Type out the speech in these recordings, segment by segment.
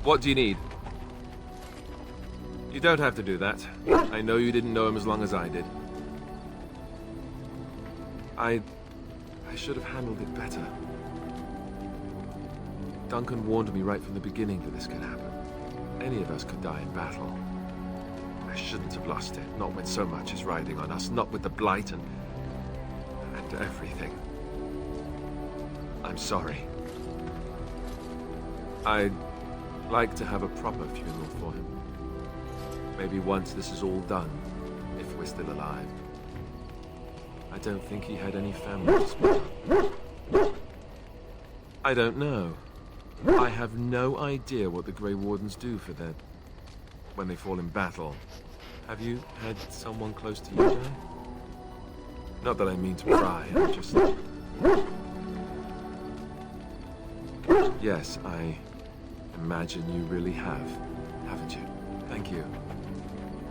What do you need? You don't have to do that. I know you didn't know him as long as I did. I should have handled it better. Duncan warned me right from the beginning that this could happen. Any of us could die in battle. I shouldn't have lost it, not when so much is riding on us, not with the Blight and everything. I'm sorry. I'd like to have a proper funeral for him. Maybe once this is all done, if we're still alive. I don't think he had any family to speak of. I don't know. I have no idea what the Grey Wardens do for their... when they fall in battle. Have you had someone close to you die? Not that I mean to pry, I'm just... Yes, I imagine you really have, haven't you? Thank you.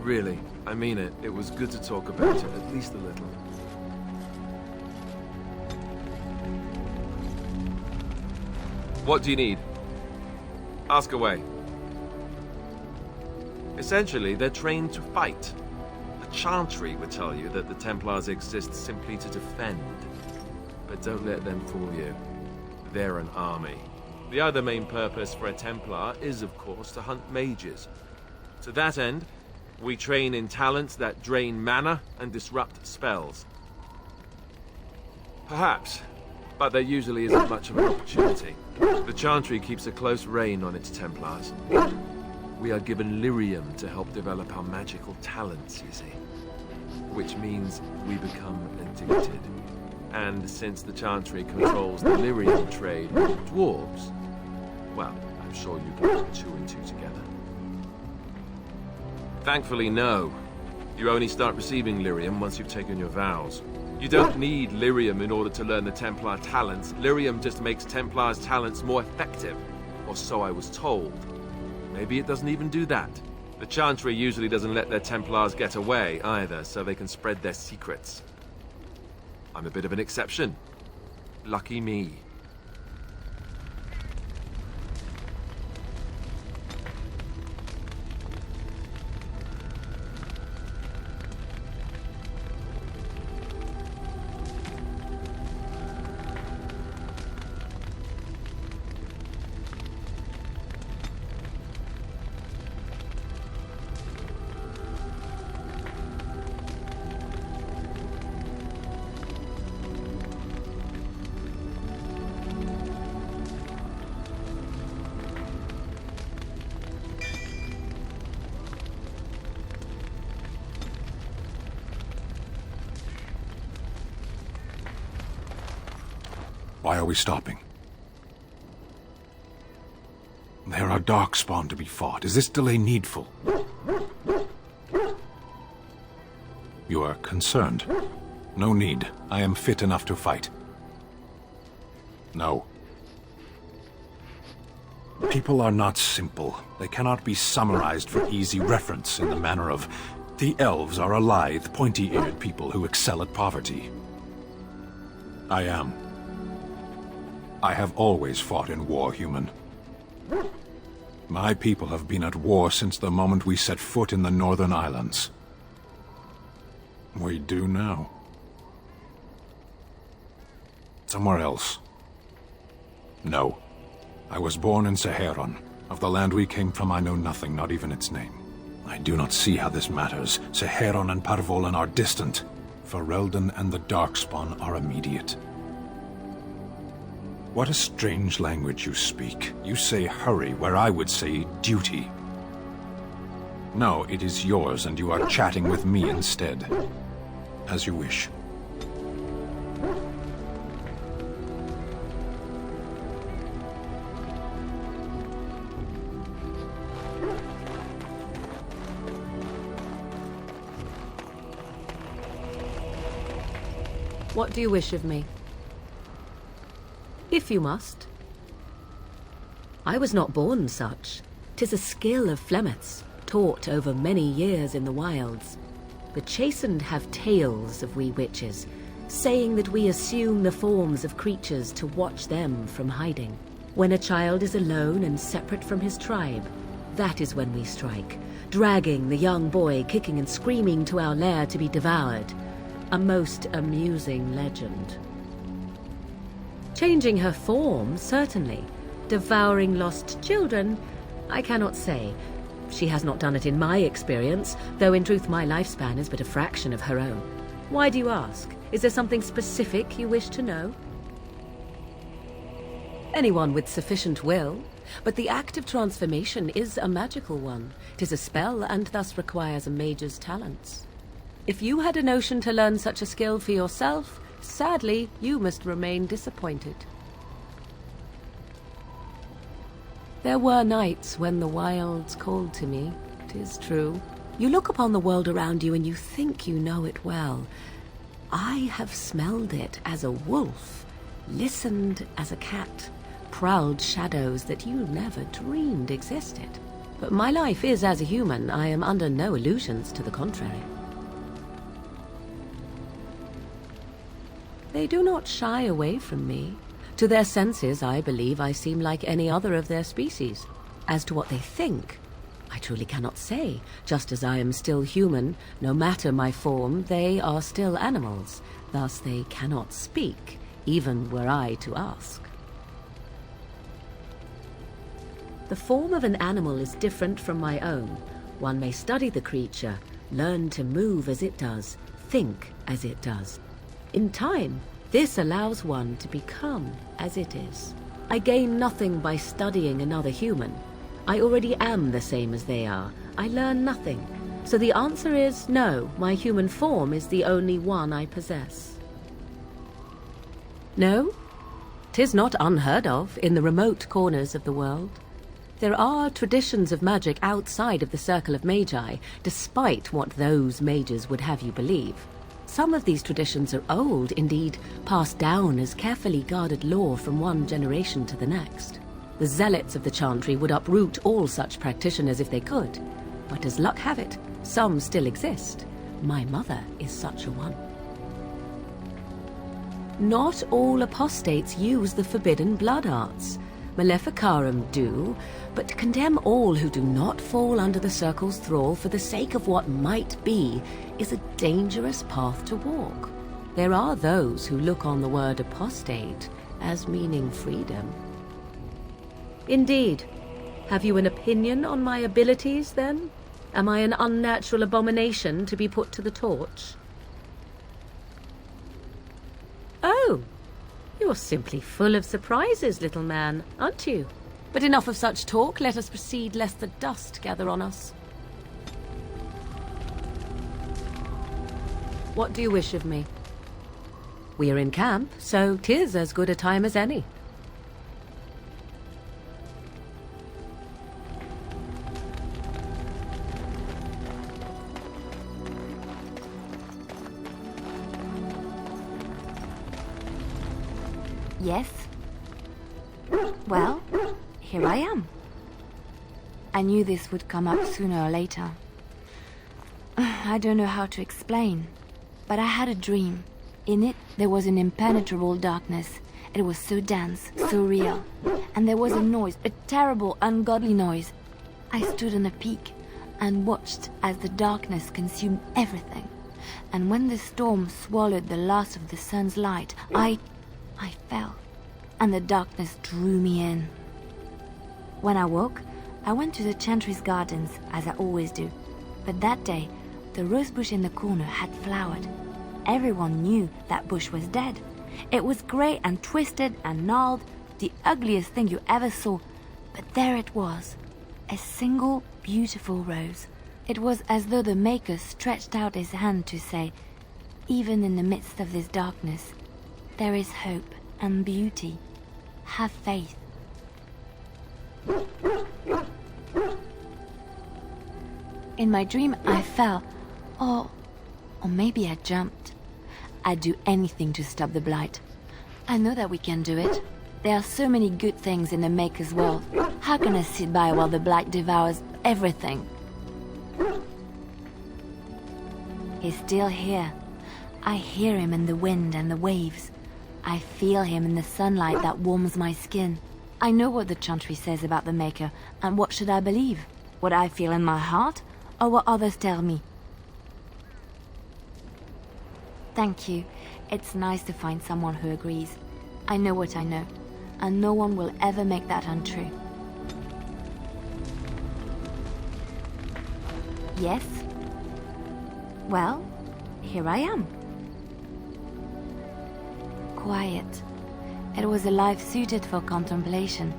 Really, I mean it. It was good to talk about it, at least a little. What do you need? Ask away. Essentially, they're trained to fight. A Chantry would tell you that the Templars exist simply to defend. But don't let them fool you. They're an army. The other main purpose for a Templar is, of course, to hunt mages. To that end, we train in talents that drain mana and disrupt spells. Perhaps, but there usually isn't much of an opportunity. The Chantry keeps a close rein on its Templars. We are given lyrium to help develop our magical talents, you see. Which means we become addicted. And since the Chantry controls the lyrium trade with dwarves, well, I'm sure you can put 2 and 2 together. Thankfully, no. You only start receiving lyrium once you've taken your vows. You don't need lyrium in order to learn the Templar talents. Lyrium just makes Templars' talents more effective. Or so I was told. Maybe it doesn't even do that. The Chantry usually doesn't let their Templars get away either, so they can spread their secrets. I'm a bit of an exception. Lucky me. Why are we stopping? There are Darkspawn to be fought. Is this delay needful? You are concerned. No need. I am fit enough to fight. No. People are not simple. They cannot be summarized for easy reference in the manner of... The elves are a lithe, pointy-eared people who excel at poverty. I am. I have always fought in war, human. My people have been at war since the moment we set foot in the Northern Islands. We do now. Somewhere else. No. I was born in Seheron. Of the land we came from, I know nothing, not even its name. I do not see how this matters. Seheron and Parvolan are distant. Ferelden and the Darkspawn are immediate. What a strange language you speak. You say hurry, where I would say duty. No, it is yours, and you are chatting with me instead. As you wish. What do you wish of me? If you must. I was not born such. 'Tis a skill of Flemeth's, taught over many years in the wilds. The chastened have tales of we witches, saying that we assume the forms of creatures to watch them from hiding. When a child is alone and separate from his tribe, that is when we strike, dragging the young boy kicking and screaming to our lair to be devoured. A most amusing legend. Changing her form, certainly. Devouring lost children, I cannot say. She has not done it in my experience, though in truth my lifespan is but a fraction of her own. Why do you ask? Is there something specific you wish to know? Anyone with sufficient will, but the act of transformation is a magical one. 'Tis a spell and thus requires a mage's talents. If you had a notion to learn such a skill for yourself, sadly, you must remain disappointed. There were nights when the wilds called to me, 'tis true. You look upon the world around you and you think you know it well. I have smelled it as a wolf, listened as a cat, prowled shadows that you never dreamed existed. But my life is as a human. I am under no illusions to the contrary. They do not shy away from me. To their senses, I believe I seem like any other of their species. As to what they think, I truly cannot say. Just as I am still human, no matter my form, they are still animals. Thus they cannot speak, even were I to ask. The form of an animal is different from my own. One may study the creature, learn to move as it does, think as it does. In time, this allows one to become as it is. I gain nothing by studying another human. I already am the same as they are. I learn nothing. So the answer is no, my human form is the only one I possess. No, 'tis not unheard of in the remote corners of the world. There are traditions of magic outside of the circle of Magi, despite what those mages would have you believe. Some of these traditions are old, indeed, passed down as carefully guarded lore from one generation to the next. The zealots of the chantry would uproot all such practitioners if they could. But as luck have it, some still exist. My mother is such a one. Not all apostates use the forbidden blood arts. Maleficarum do, but to condemn all who do not fall under the circle's thrall for the sake of what might be is a dangerous path to walk. There are those who look on the word apostate as meaning freedom. Indeed. Have you an opinion on my abilities, then? Am I an unnatural abomination to be put to the torch? Oh, you're simply full of surprises, little man, aren't you? But enough of such talk. Let us proceed, lest the dust gather on us. What do you wish of me? We are in camp, so 'tis as good a time as any. Yes? Well, here I am. I knew this would come up sooner or later. I don't know how to explain, but I had a dream. In it, there was an impenetrable darkness. It was so dense, so real. And there was a noise, a terrible, ungodly noise. I stood on a peak and watched as the darkness consumed everything. And when the storm swallowed the last of the sun's light, I fell, and the darkness drew me in. When I woke, I went to the chantry's gardens, as I always do. But that day, the rosebush in the corner had flowered. Everyone knew that bush was dead. It was grey and twisted and gnarled, the ugliest thing you ever saw. But there it was, a single beautiful rose. It was as though the Maker stretched out his hand to say, even in the midst of this darkness, there is hope and beauty. Have faith. In my dream, I fell, or maybe I jumped. I'd do anything to stop the blight. I know that we can do it. There are so many good things in the Maker's world. How can I sit by while the blight devours everything? He's still here. I hear him in the wind and the waves. I feel him in the sunlight that warms my skin. I know what the Chantry says about the Maker, and what should I believe? What I feel in my heart, or what others tell me? Thank you. It's nice to find someone who agrees. I know what I know, and no one will ever make that untrue. Yes? Well, here I am. Quiet. It was a life suited for contemplation.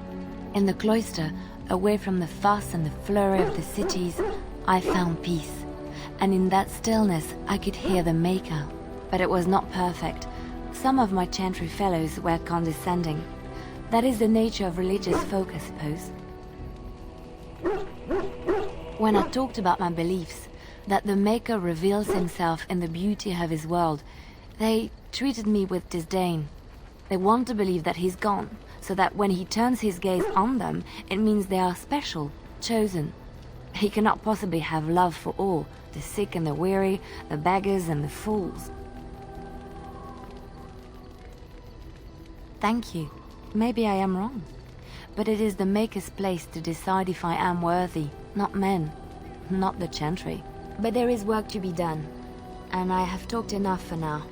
In the cloister, away from the fuss and the flurry of the cities, I found peace. And in that stillness, I could hear the Maker. But it was not perfect. Some of my Chantry fellows were condescending. That is the nature of religious folk, I suppose. When I talked about my beliefs, that the Maker reveals himself in the beauty of his world, they treated me with disdain. They want to believe that he's gone, so that when he turns his gaze on them, it means they are special, chosen. He cannot possibly have love for all, the sick and the weary, the beggars and the fools. Thank you. Maybe I am wrong. But it is the Maker's place to decide if I am worthy, not men, not the Chantry. But there is work to be done, and I have talked enough for now.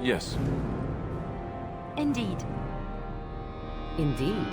Yes. Indeed. Indeed.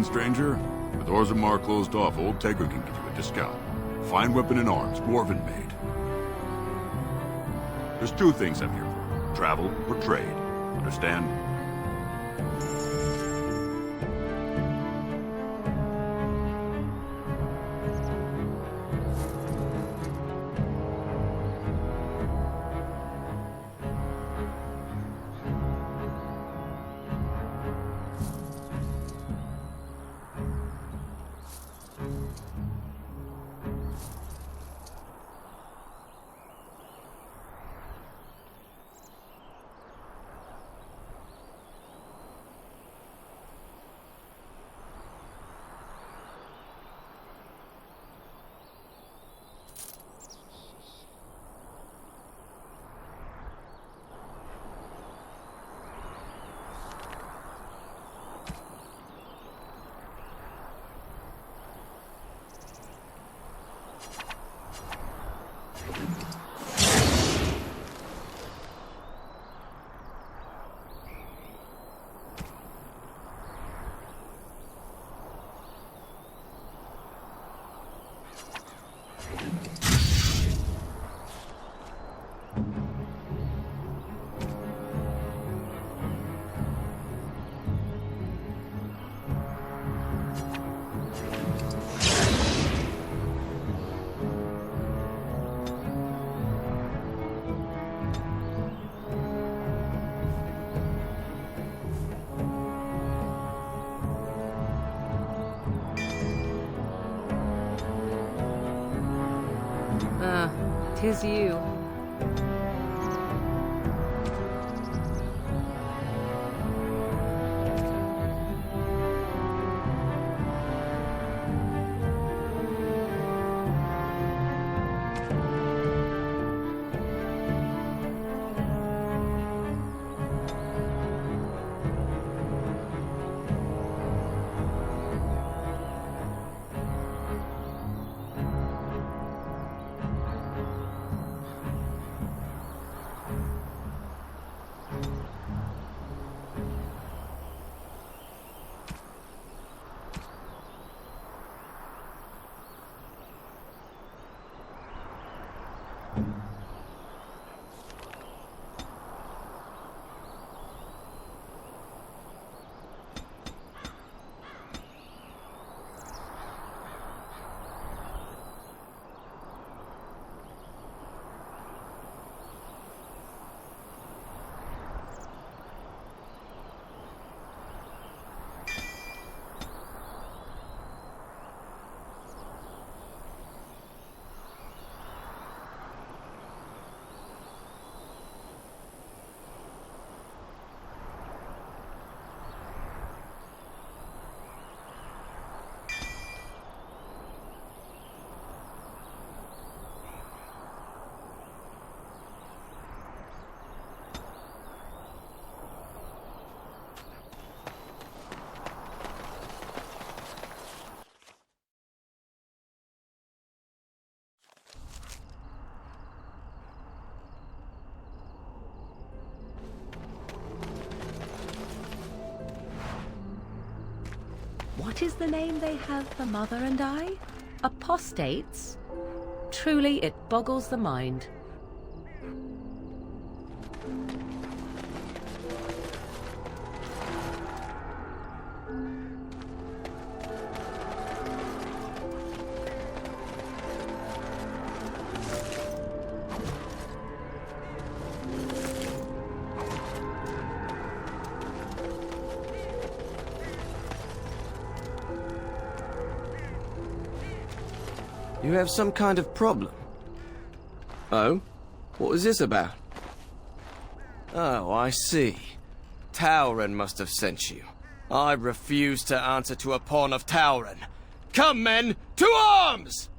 Stranger? With Orzammar closed off, Old Tegra can give you a discount. Fine weapon and arms, Dwarven made. There's two things I'm here for. Travel or trade. Understand? 'Tis you. What is the name they have for Mother and I? Apostates? Truly, it boggles the mind. You have some kind of problem. Oh? What was this about? Oh, I see. Tauren must have sent you. I refuse to answer to a pawn of Tauren. Come, men, to arms!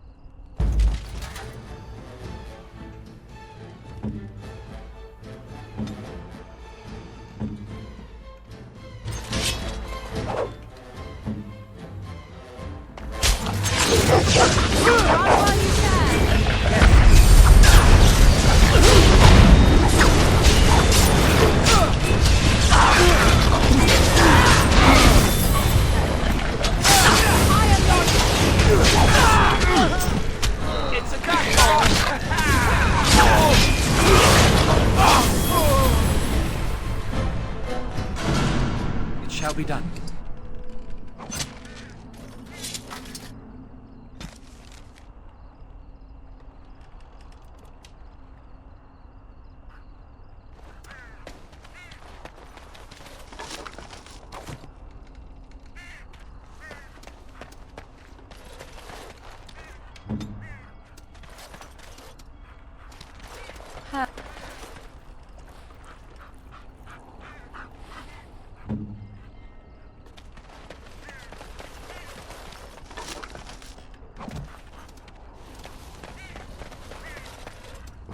It shall be done.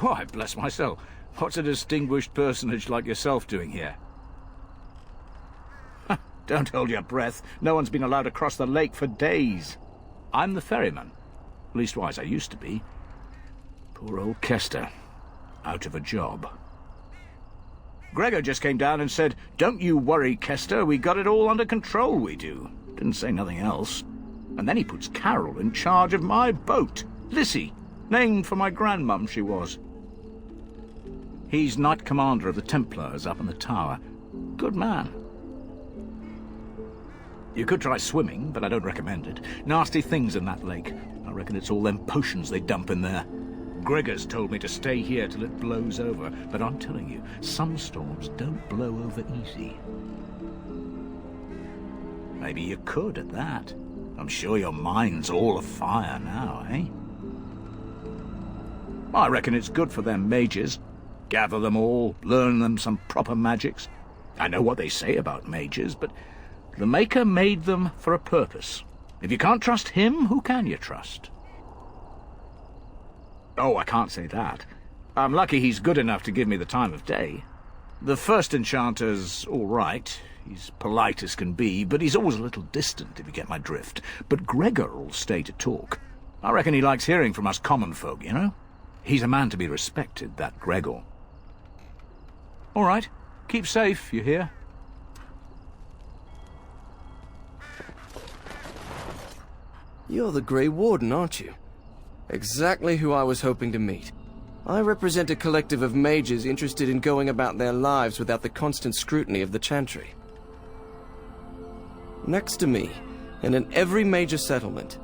Why, bless my soul, what's a distinguished personage like yourself doing here? Don't hold your breath. No one's been allowed across the lake for days. I'm the ferryman. Leastwise, I used to be. Poor old Kester. Out of a job. Gregor just came down and said, "Don't you worry, Kester, we got it all under control, we do." Didn't say nothing else. And then he puts Carol in charge of my boat. Lissy, named for my grandmum she was. He's Knight Commander of the Templars up in the tower. Good man. You could try swimming, but I don't recommend it. Nasty things in that lake. I reckon it's all them potions they dump in there. Gregor's told me to stay here till it blows over, but I'm telling you, some storms don't blow over easy. Maybe you could at that. I'm sure your mind's all afire now, eh? I reckon it's good for them mages. Gather them all, learn them some proper magics. I know what they say about mages, but the Maker made them for a purpose. If you can't trust him, who can you trust? Oh, I can't say that. I'm lucky he's good enough to give me the time of day. The first enchanter's all right. He's polite as can be, but he's always a little distant, if you get my drift. But Gregor'll stay to talk. I reckon he likes hearing from us common folk, you know? He's a man to be respected, that Gregor. All right. Keep safe, you hear? You're the Grey Warden, aren't you? Exactly who I was hoping to meet. I represent a collective of mages interested in going about their lives without the constant scrutiny of the Chantry. Next to me, and in every major settlement,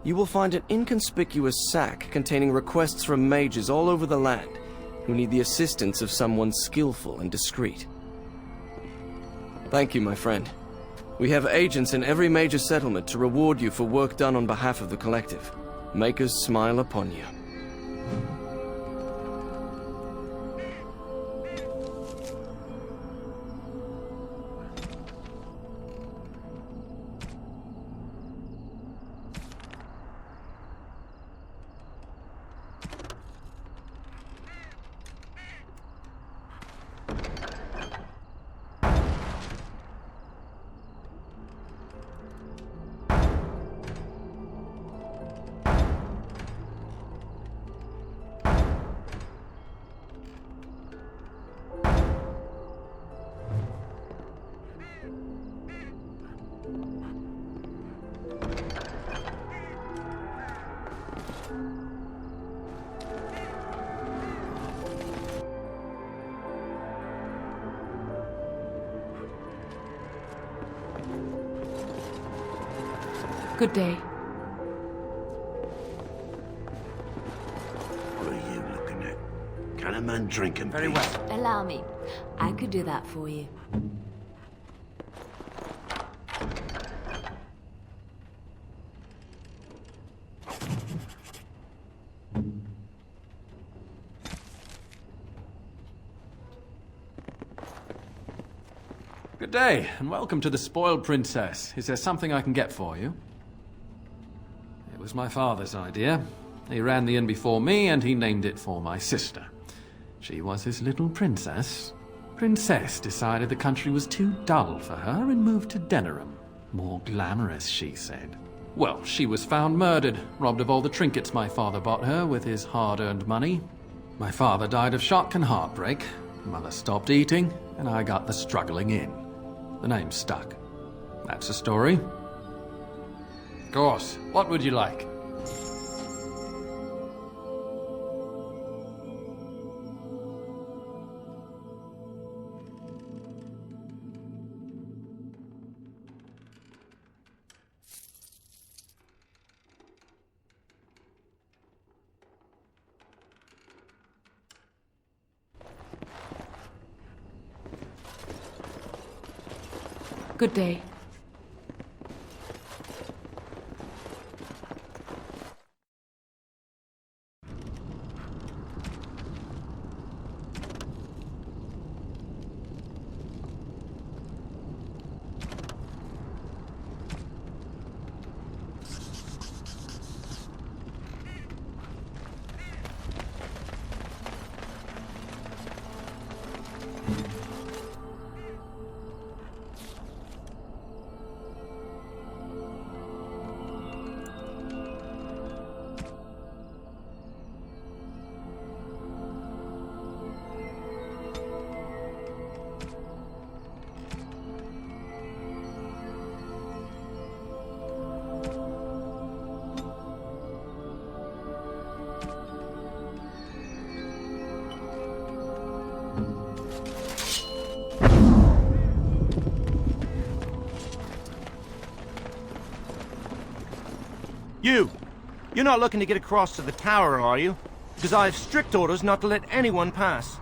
you will find an inconspicuous sack containing requests from mages all over the land who need the assistance of someone skillful and discreet. Thank you, my friend. We have agents in every major settlement to reward you for work done on behalf of the collective. Makers smile upon you. Good day. What are you looking at? Can a man drink and Very peace? well. Allow me. I could do that for you. Good day, and welcome to the Spoiled Princess. Is there something I can get for you? It was my father's idea. He ran the inn before me, and he named it for my sister. She was his little princess. Princess decided the country was too dull for her and moved to Denerim. More glamorous, she said. Well, she was found murdered, robbed of all the trinkets my father bought her with his hard-earned money. My father died of shock and heartbreak. Mother stopped eating, and I got the struggling inn. The name stuck. That's the story. Of course. What would you like? Good day. You're not looking to get across to the tower, are you? Because I have strict orders not to let anyone pass.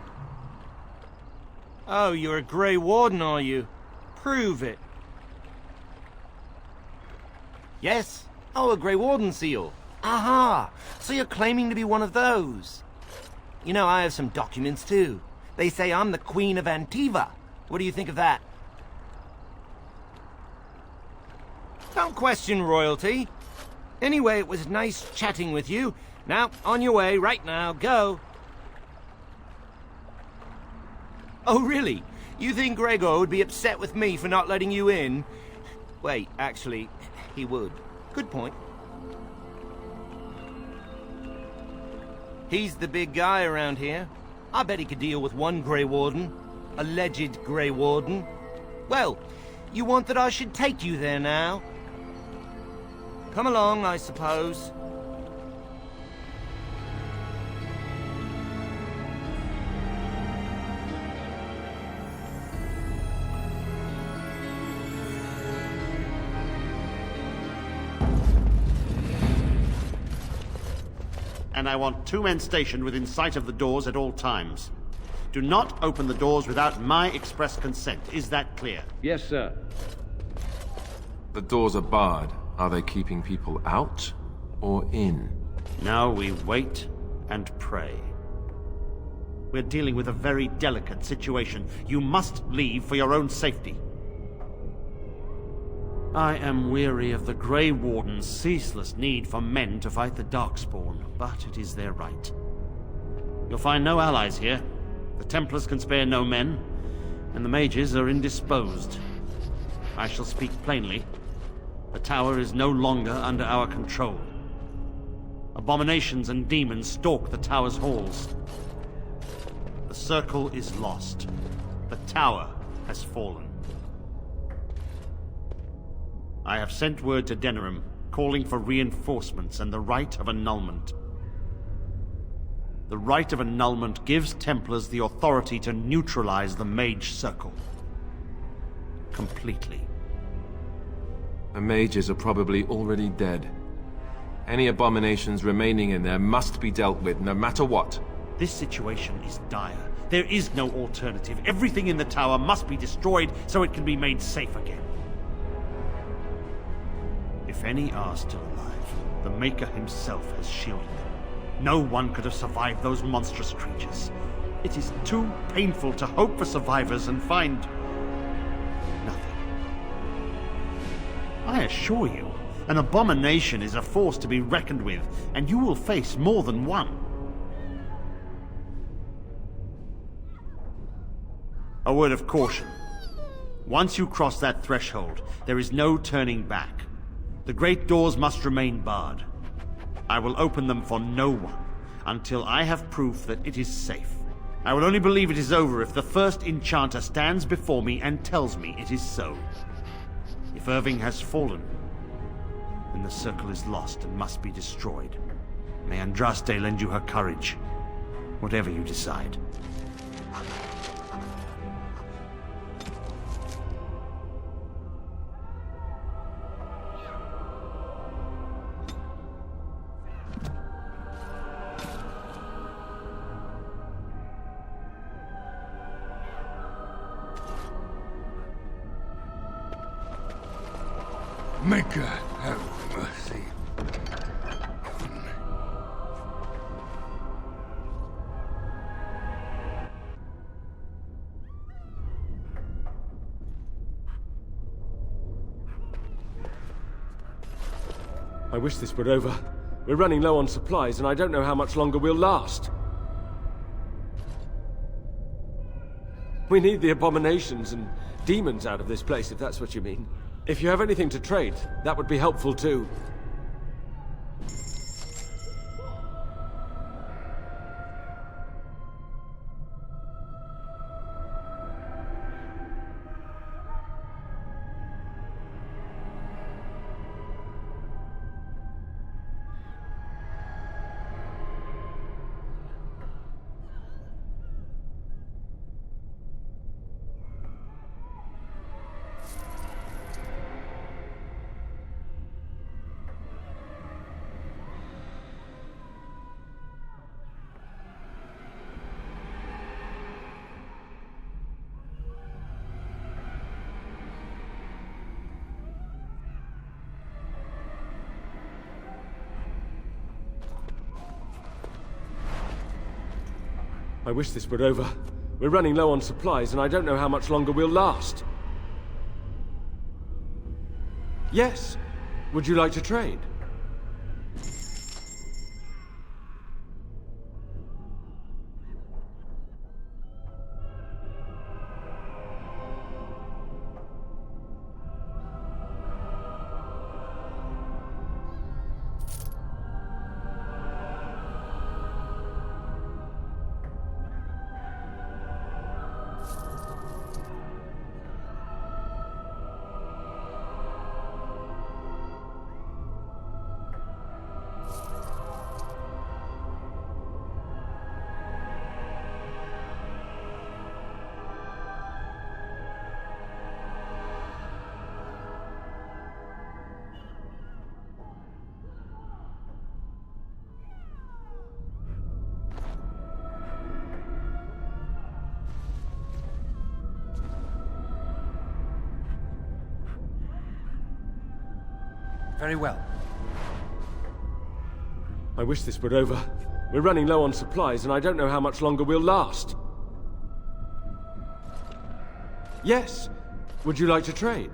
Oh, you're a Grey Warden, are you? Prove it. Yes? Oh, a Grey Warden seal. Aha! So you're claiming to be one of those. You know, I have some documents too. They say I'm the Queen of Antiva. What do you think of that? Don't question royalty. Anyway, it was nice chatting with you. Now, on your way, right now, go. Oh, really? You think Gregor would be upset with me for not letting you in? Wait, actually, he would. Good point. He's the big guy around here. I bet he could deal with one Grey Warden. Alleged Grey Warden. Well, you want that I should take you there now? Come along, I suppose. And I want 2 men stationed within sight of the doors at all times. Do not open the doors without my express consent. Is that clear? Yes, sir. The doors are barred. Are they keeping people out or in? Now we wait and pray. We're dealing with a very delicate situation. You must leave for your own safety. I am weary of the Grey Warden's ceaseless need for men to fight the Darkspawn, but it is their right. You'll find no allies here. The Templars can spare no men, and the Mages are indisposed. I shall speak plainly. The tower is no longer under our control. Abominations and demons stalk the tower's halls. The circle is lost. The tower has fallen. I have sent word to Denerim, calling for reinforcements and the right of annulment. The right of annulment gives Templars the authority to neutralize the Mage Circle. Completely. The mages are probably already dead. Any abominations remaining in there must be dealt with, no matter what. This situation is dire. There is no alternative. Everything in the tower must be destroyed so it can be made safe again. If any are still alive, the Maker himself has shielded them. No one could have survived those monstrous creatures. It is too painful to hope for survivors and find nothing. I assure you, an abomination is a force to be reckoned with, and you will face more than one. A word of caution. Once you cross that threshold, there is no turning back. The great doors must remain barred. I will open them for no one until I have proof that it is safe. I will only believe it is over if the first enchanter stands before me and tells me it is so. If Irving has fallen, then the circle is lost and must be destroyed. May Andraste lend you her courage, whatever you decide. Maker, have mercy. I wish this were over. We're running low on supplies, and I don't know how much longer we'll last. We need the abominations and demons out of this place, if that's what you mean. If you have anything to trade, that would be helpful too. I wish this were over. We're running low on supplies, and I don't know how much longer we'll last. Yes. Would you like to trade? Very well. I wish this were over. We're running low on supplies, and I don't know how much longer we'll last. Yes. Would you like to trade?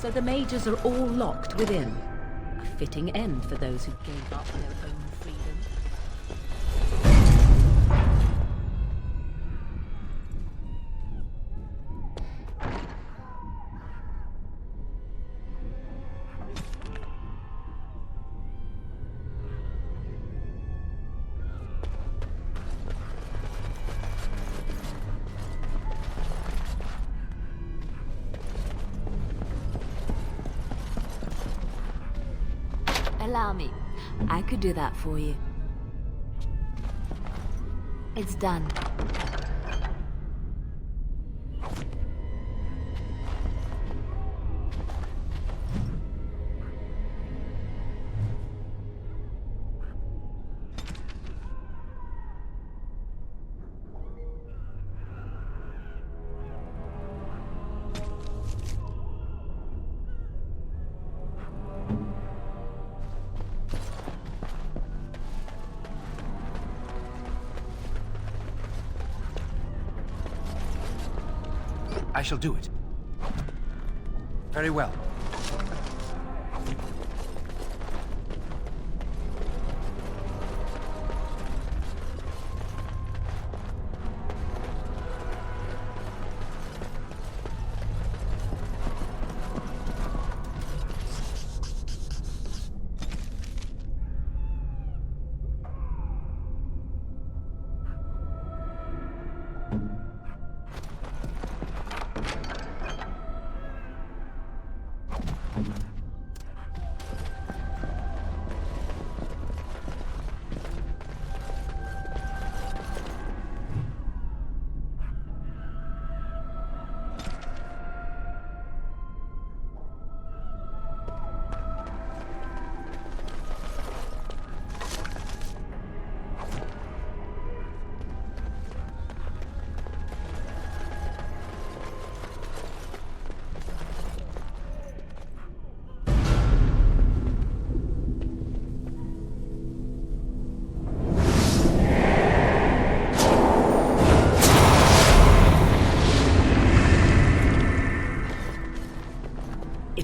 So the mages are all locked within. A fitting end for those who gave up their own freedom. Allow me. I could do that for you. It's done. I shall do it. Very well.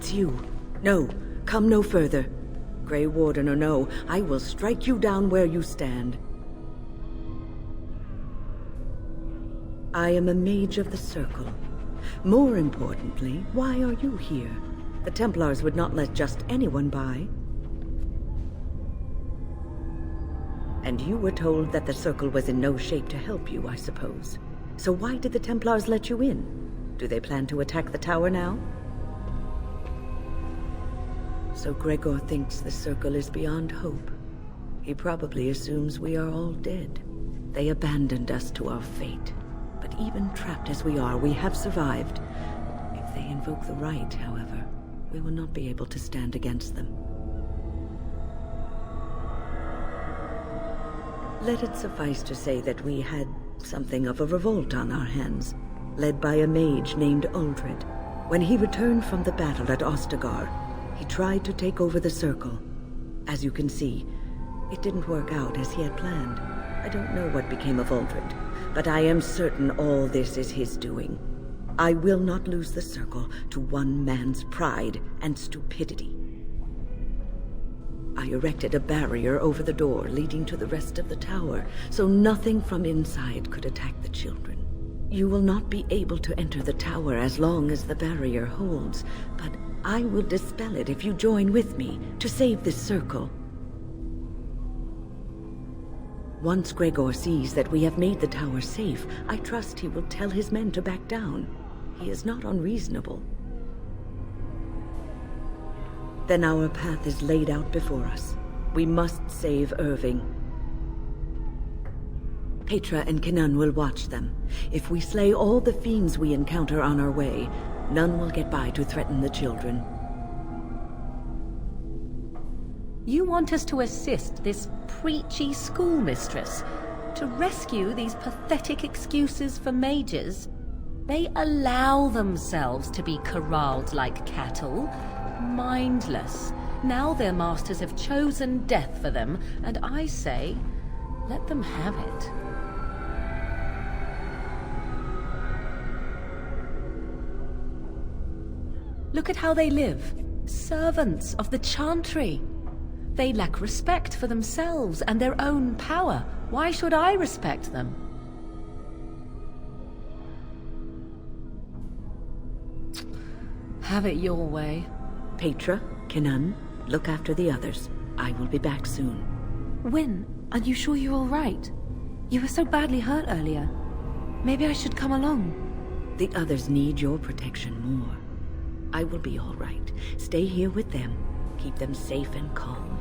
It's you. No, come no further. Grey Warden or no, I will strike you down where you stand. I am a mage of the Circle. More importantly, why are you here? The Templars would not let just anyone by. And you were told that the Circle was in no shape to help you, I suppose. So why did the Templars let you in? Do they plan to attack the tower now? So Gregor thinks the Circle is beyond hope. He probably assumes we are all dead. They abandoned us to our fate. But even trapped as we are, we have survived. If they invoke the right, however, we will not be able to stand against them. Let it suffice to say that we had something of a revolt on our hands, led by a mage named Uldred. When he returned from the battle at Ostagar, he tried to take over the Circle. As you can see, it didn't work out as he had planned. I don't know what became of Uldred, but I am certain all this is his doing. I will not lose the Circle to one man's pride and stupidity. I erected a barrier over the door leading to the rest of the tower, so nothing from inside could attack the children. You will not be able to enter the tower as long as the barrier holds, but I will dispel it if you join with me to save this Circle. Once Gregor sees that we have made the tower safe, I trust he will tell his men to back down. He is not unreasonable. Then our path is laid out before us. We must save Irving. Petra and Kenan will watch them. If we slay all the fiends we encounter on our way, none will get by to threaten the children. You want us to assist this preachy schoolmistress to rescue these pathetic excuses for mages? They allow themselves to be corralled like cattle, mindless. Now their masters have chosen death for them, and I say, let them have it. Look at how they live. Servants of the Chantry. They lack respect for themselves and their own power. Why should I respect them? Have it your way. Petra, Kenan, look after the others. I will be back soon. Wyn, are you sure you're all right? You were so badly hurt earlier. Maybe I should come along. The others need your protection more. I will be all right. Stay here with them. Keep them safe and calm.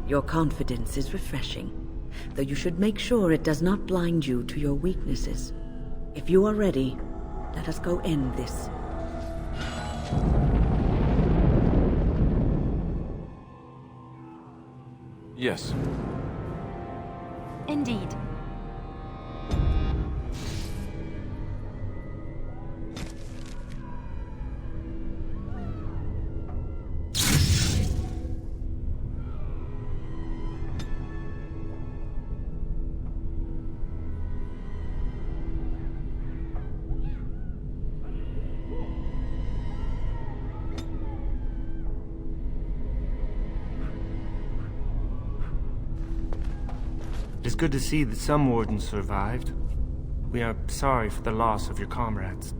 Your confidence is refreshing, though you should make sure it does not blind you to your weaknesses. If you are ready, let us go end this. Yes. Indeed. It is good to see that some wardens survived. We are sorry for the loss of your comrades.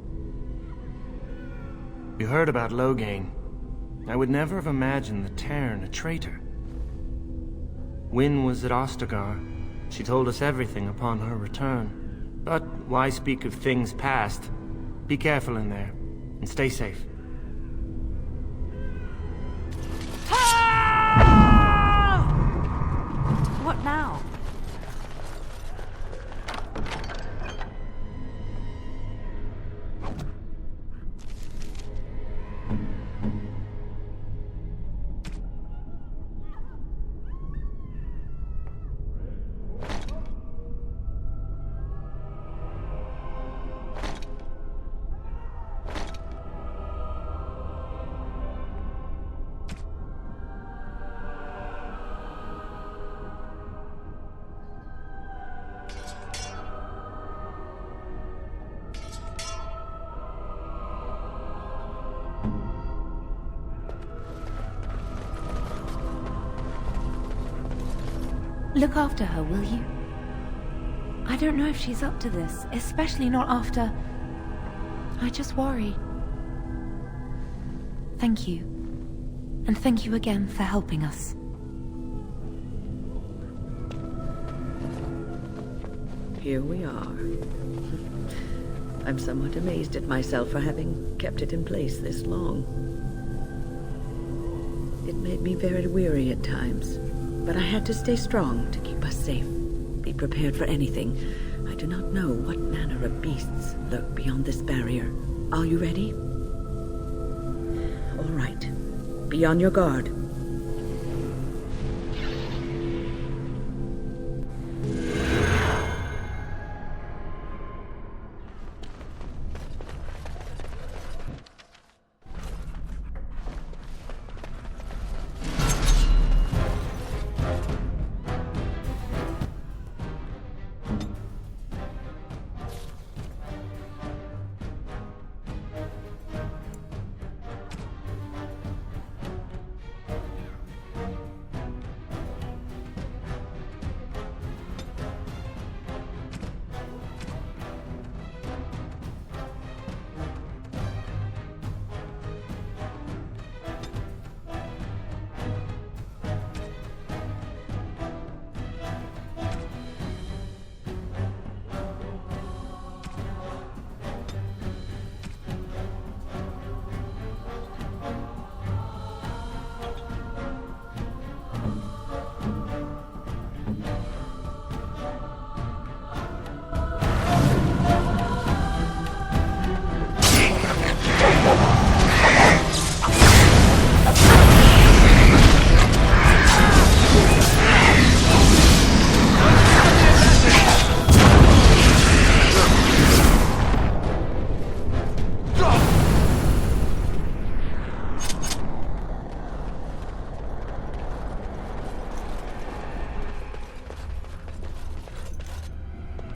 We heard about Loghain. I would never have imagined the Terran a traitor. Wyn was at Ostagar. She told us everything upon her return. But why speak of things past? Be careful in there, and stay safe. What now? Look after her, will you? I don't know if she's up to this, especially not after... I just worry. Thank you. And thank you again for helping us. Here we are. I'm somewhat amazed at myself for having kept it in place this long. It made me very weary at times, but I had to stay strong to keep us safe. Be prepared for anything. I do not know what manner of beasts lurk beyond this barrier. Are you ready? All right. Be on your guard.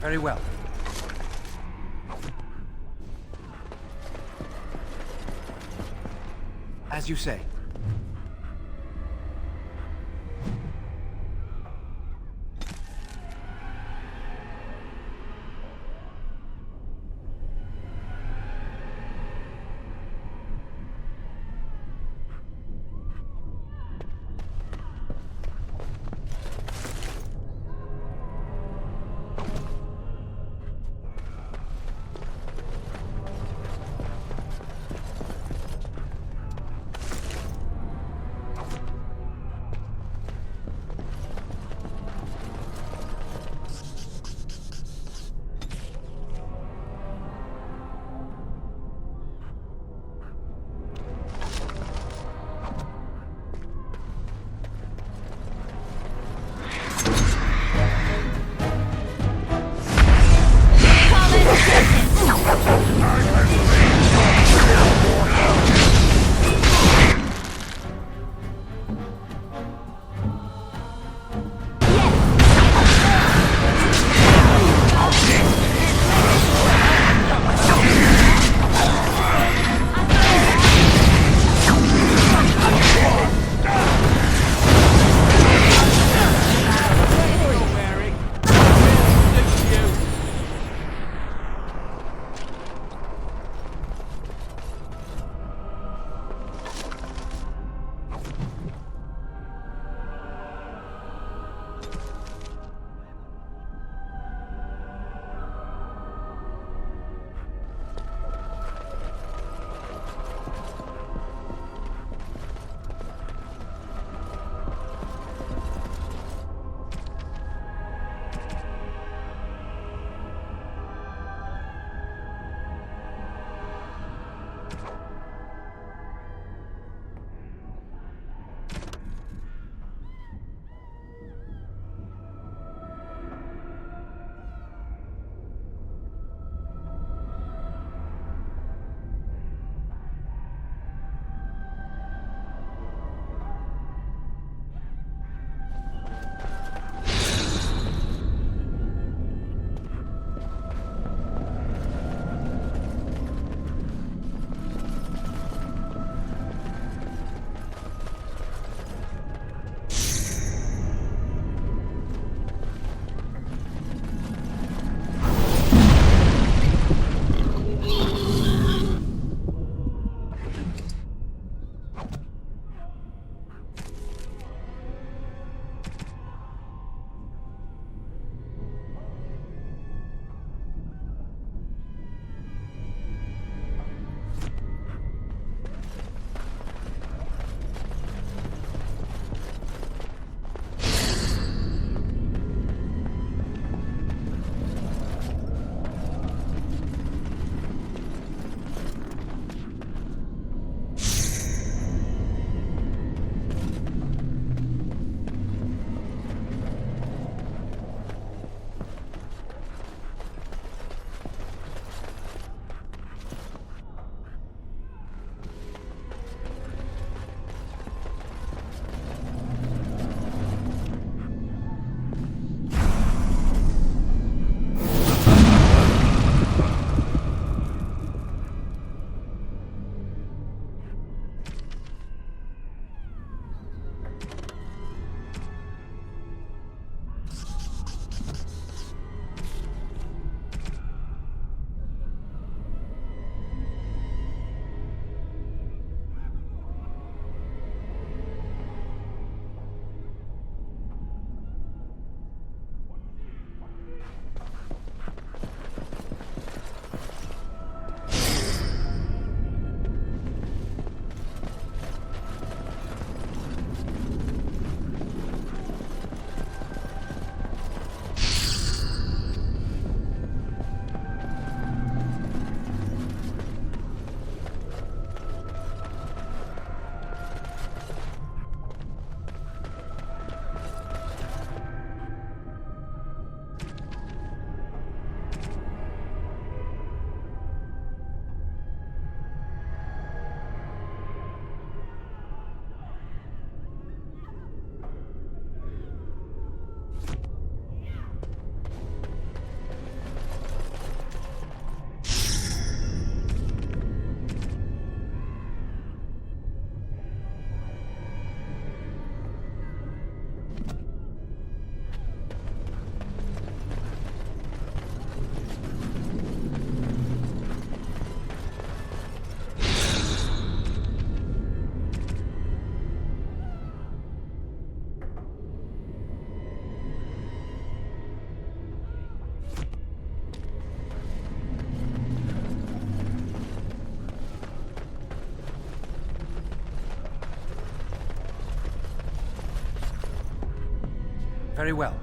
Very well. As you say. Very well.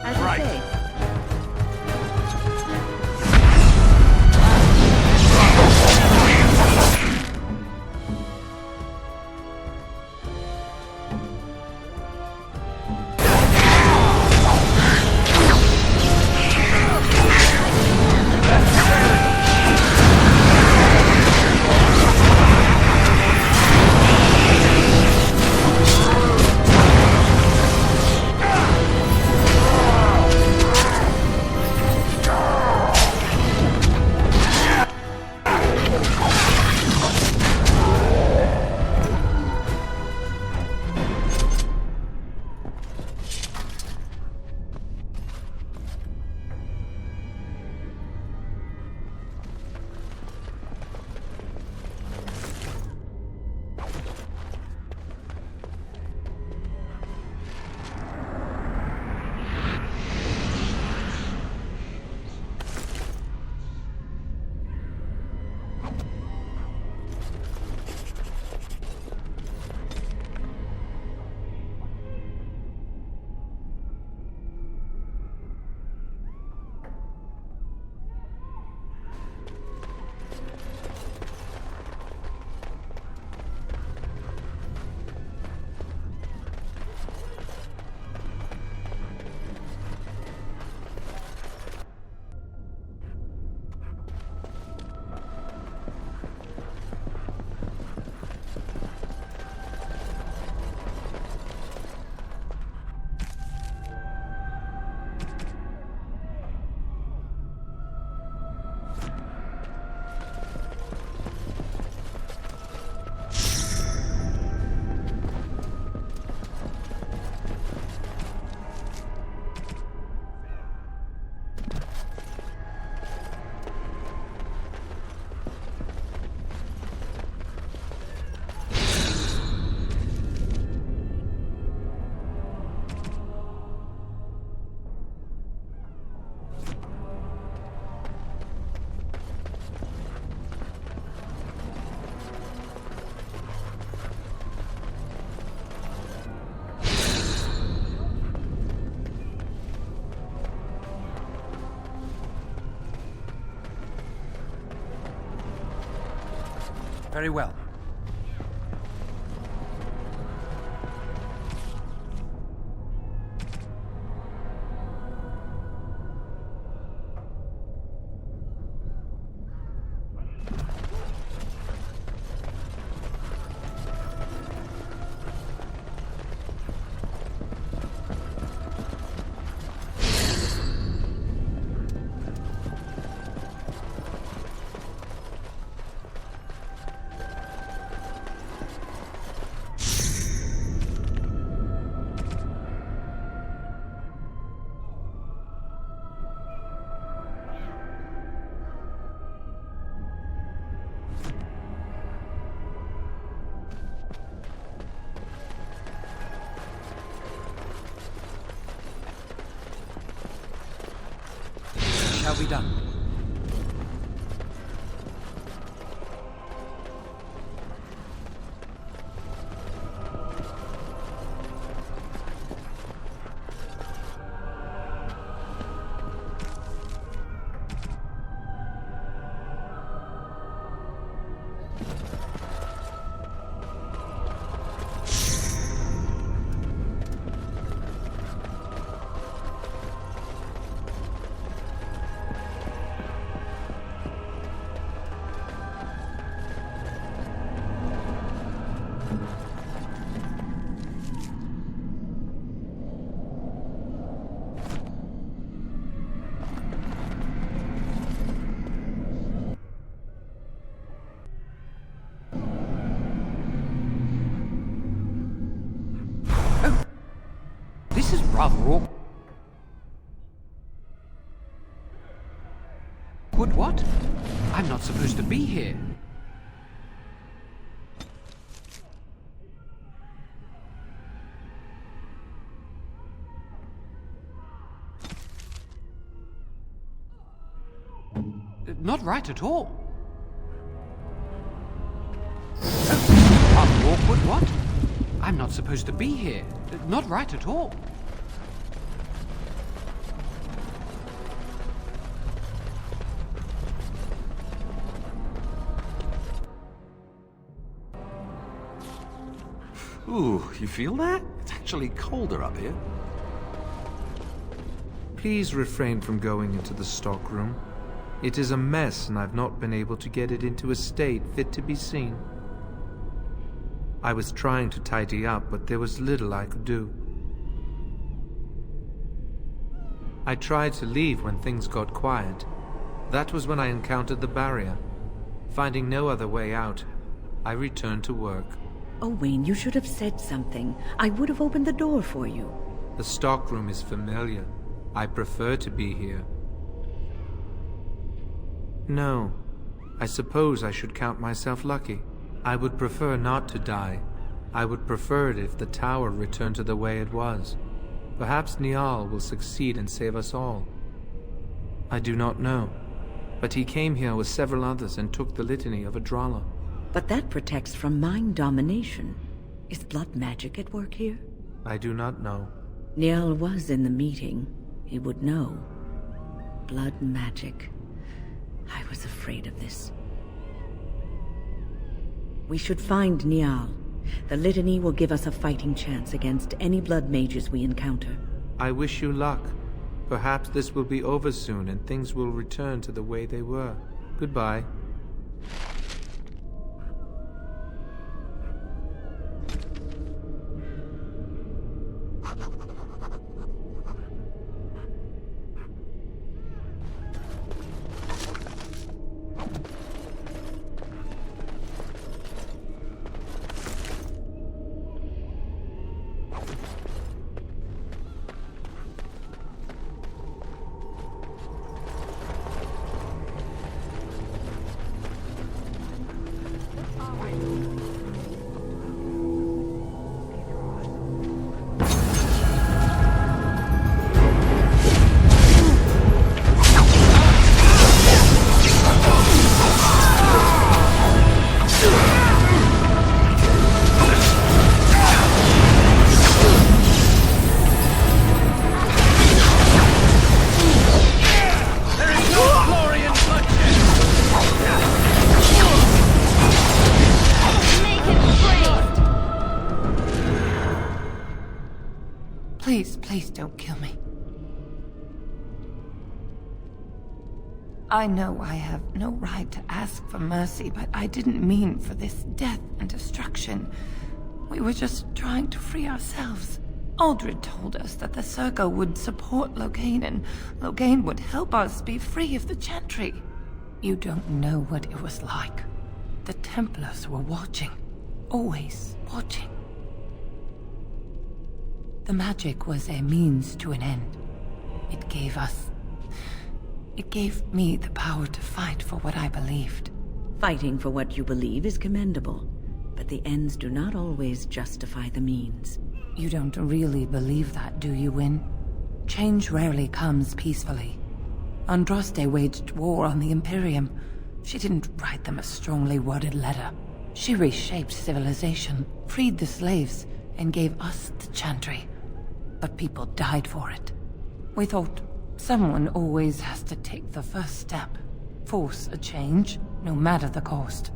As I say. Very well. be done. This is rather awkward. What? I'm not supposed to be here. Not right at all. Rather awkward, what? I'm not supposed to be here. Not right at all. Ooh, you feel that? It's actually colder up here. Please refrain from going into the stockroom. It is a mess, and I've not been able to get it into a state fit to be seen. I was trying to tidy up, but there was little I could do. I tried to leave when things got quiet. That was when I encountered the barrier. Finding no other way out, I returned to work. Oh, Wayne, you should have said something. I would have opened the door for you. The stockroom is familiar. I prefer to be here. No, I suppose I should count myself lucky. I would prefer not to die. I would prefer it if the tower returned to the way it was. Perhaps Niall will succeed and save us all. I do not know, but he came here with several others and took the litany of Adralla. But that protects from mind domination. Is blood magic at work here? I do not know. Niall was in the meeting. He would know. Blood magic. I was afraid of this. We should find Niall. The litany will give us a fighting chance against any blood mages we encounter. I wish you luck. Perhaps this will be over soon and things will return to the way they were. Goodbye. Please don't kill me. I know I have no right to ask for mercy, but I didn't mean for this death and destruction. We were just trying to free ourselves. Aldred told us that the Circle would support Loghain, and Loghain would help us be free of the Chantry. You don't know what it was like. The Templars were watching. Always watching. The magic was a means to an end. It gave me the power to fight for what I believed. Fighting for what you believe is commendable, but the ends do not always justify the means. You don't really believe that, do you, Wynne? Change rarely comes peacefully. Andraste waged war on the Imperium. She didn't write them a strongly worded letter. She reshaped civilization, freed the slaves, and gave us the Chantry. But people died for it. We thought someone always has to take the first step. Force a change, no matter the cost.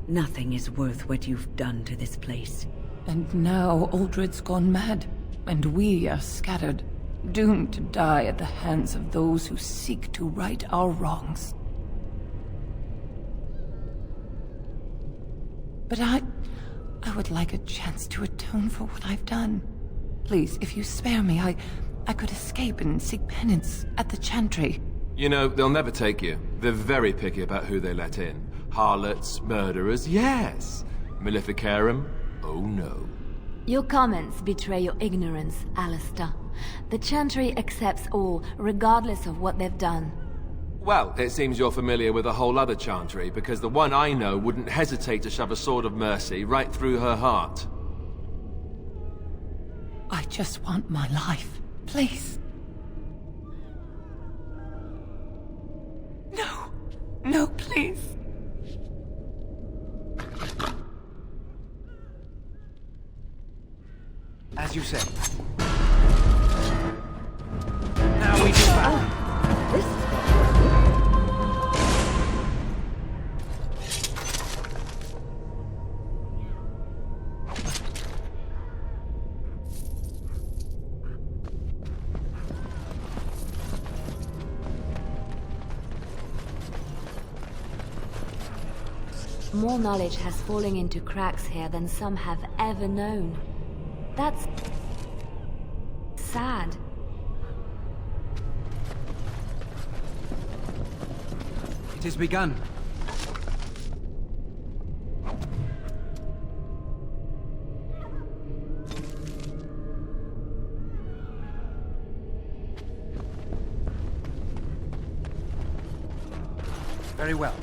Nothing is worth what you've done to this place. And now Aldred's gone mad, and we are scattered, doomed to die at the hands of those who seek to right our wrongs. But I would like a chance to atone for what I've done. Please, if you spare me, I could escape and seek penance at the Chantry. You know, they'll never take you. They're very picky about who they let in. Harlots, murderers, yes. Maleficarum, oh no. Your comments betray your ignorance, Alistair. The Chantry accepts all, regardless of what they've done. Well, it seems you're familiar with a whole other Chantry, because the one I know wouldn't hesitate to shove a sword of mercy right through her heart. I just want my life, please. No. No, please. As you say. Now we do battle. More knowledge has fallen into cracks here than some have ever known. That's sad. It has begun. Very well.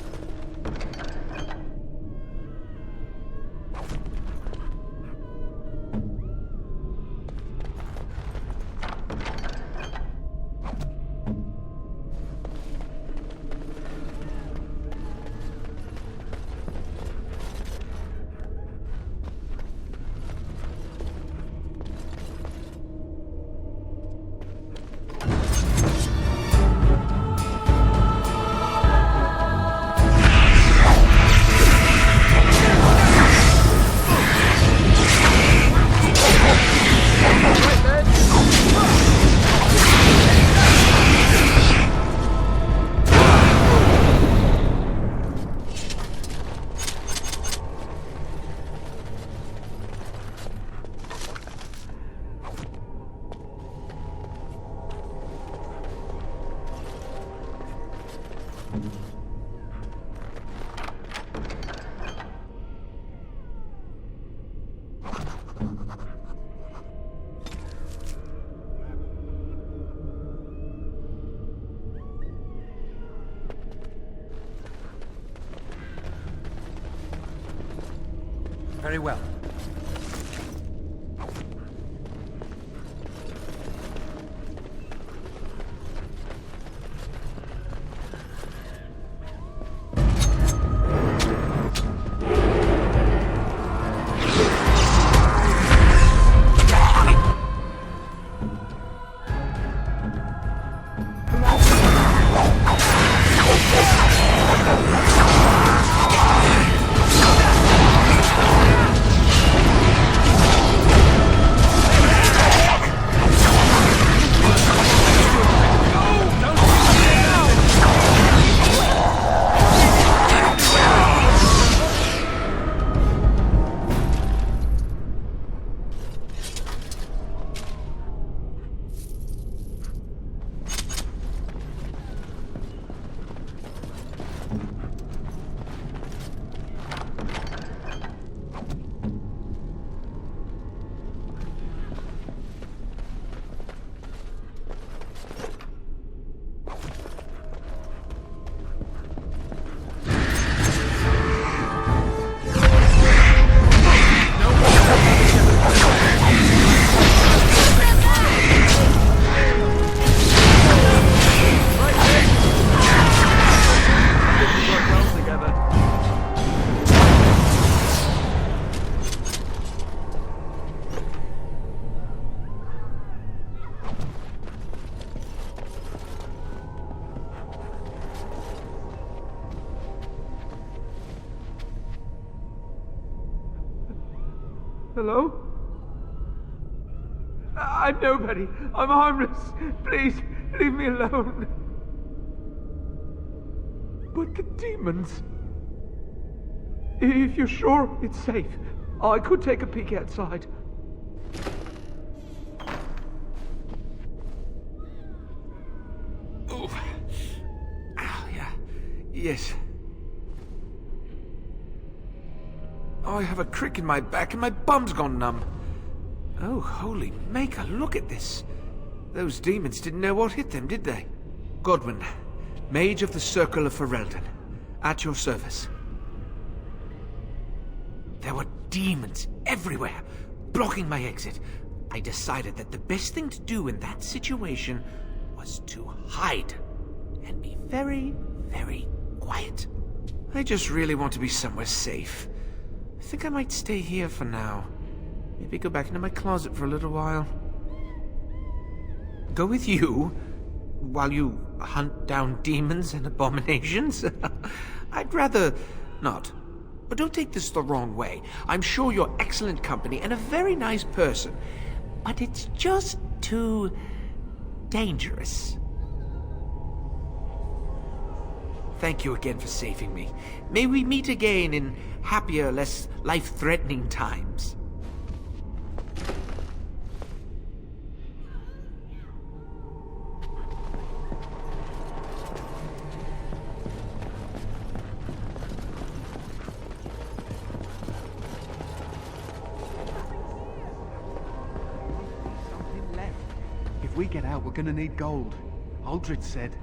Very well. Hello? I'm nobody. I'm harmless. Please, leave me alone. But the demons... If you're sure it's safe, I could take a peek outside. Oh. Ah, yeah. Yes. I have a crick in my back and my bum's gone numb. Oh, holy maker, look at this. Those demons didn't know what hit them, did they? Godwin, Mage of the Circle of Ferelden, at your service. There were demons everywhere, blocking my exit. I decided that the best thing to do in that situation was to hide and be very, very quiet. I just really want to be somewhere safe. I think I might stay here for now. Maybe go back into my closet for a little while. Go with you? While you hunt down demons and abominations? I'd rather not. But don't take this the wrong way. I'm sure you're excellent company and a very nice person. But it's just too dangerous. Thank you again for saving me. May we meet again in happier, less life-threatening times. If we get out, we're gonna need gold. Aldred said.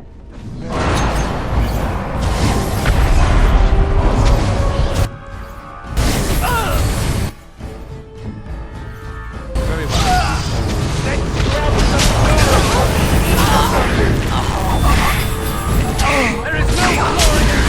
Very well. There is no glory in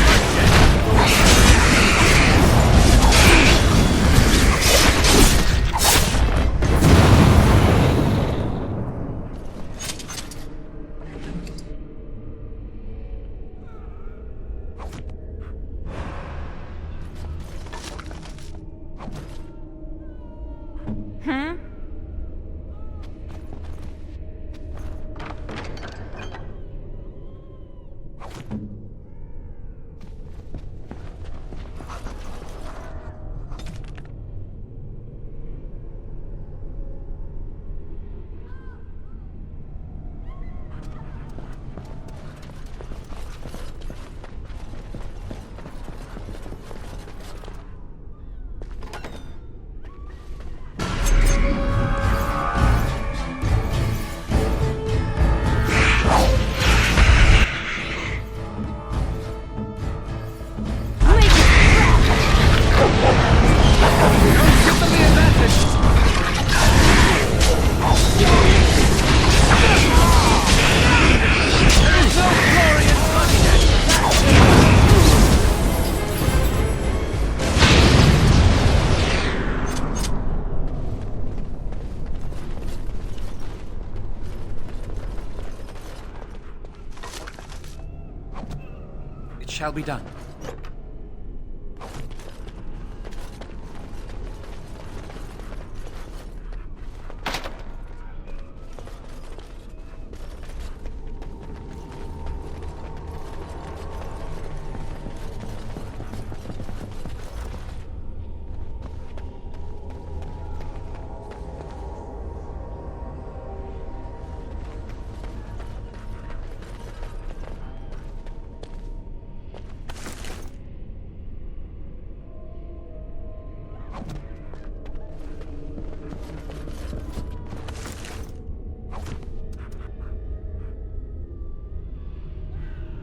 Shall be done.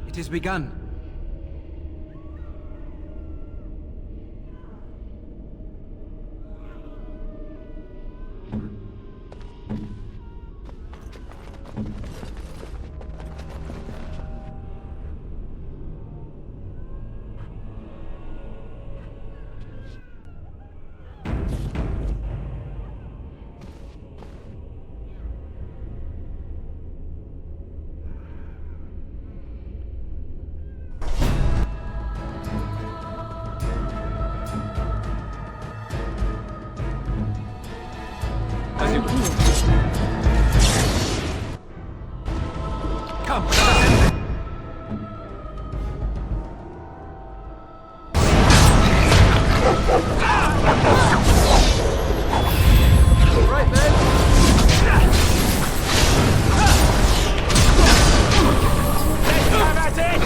It has begun. Come, let us end it. Right then. Let's have at it!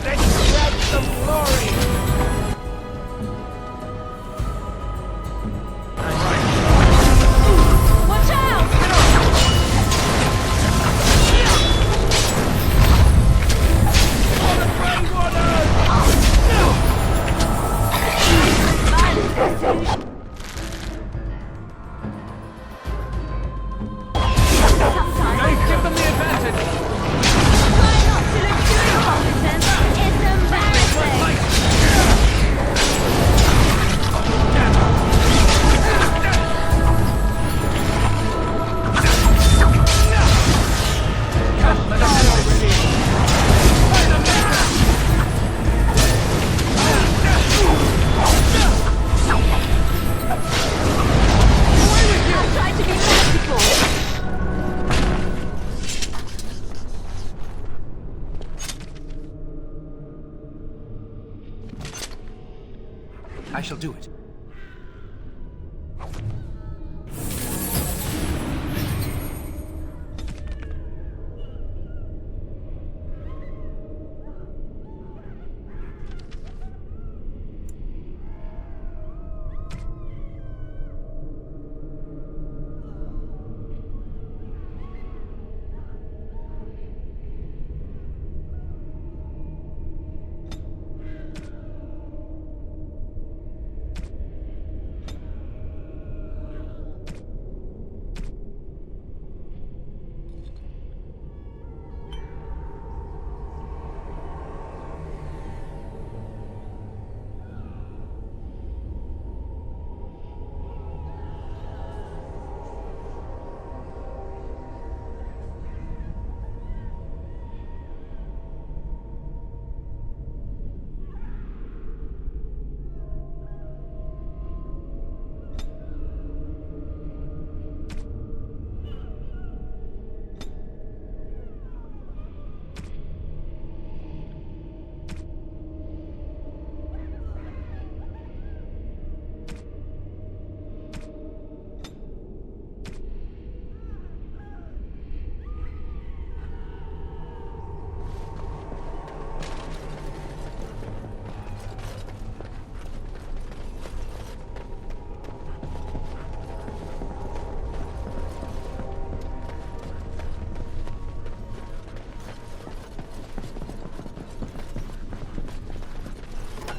Let's grab some glory! Watch out! Give them the advantage! Try not to look too incompetent. It's embarrassing. Come, let us end it! I've tried to be merciful. I shall do it.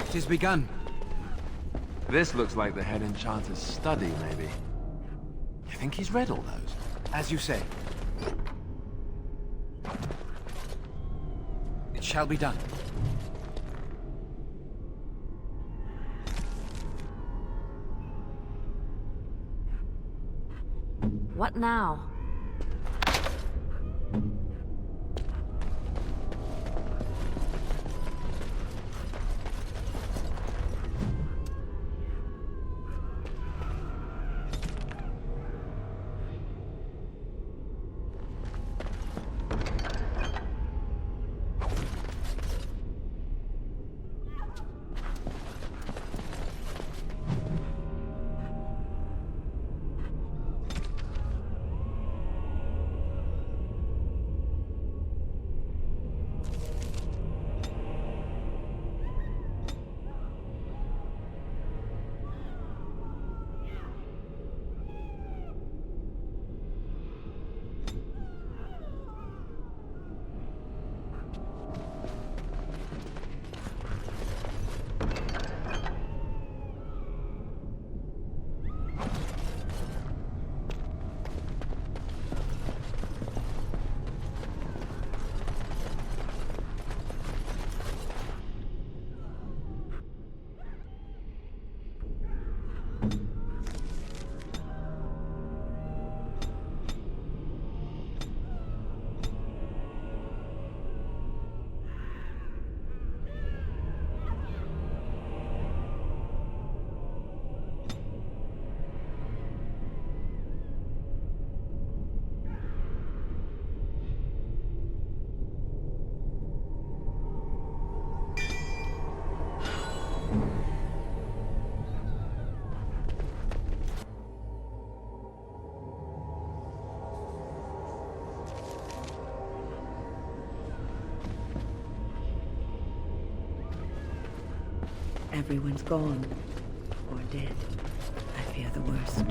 It is begun. This looks like the head enchanter's study, maybe. You think he's read all those? As you say. It shall be done. What now? Everyone's gone. Or dead. I fear the worst.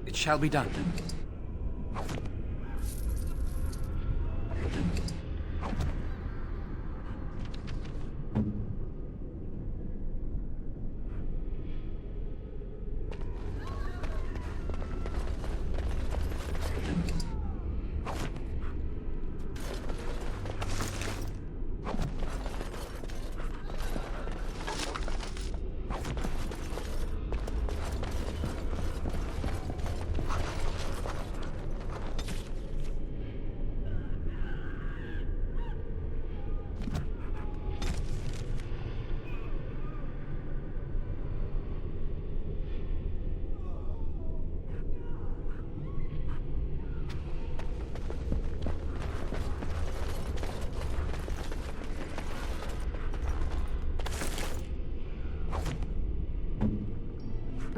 It shall be done.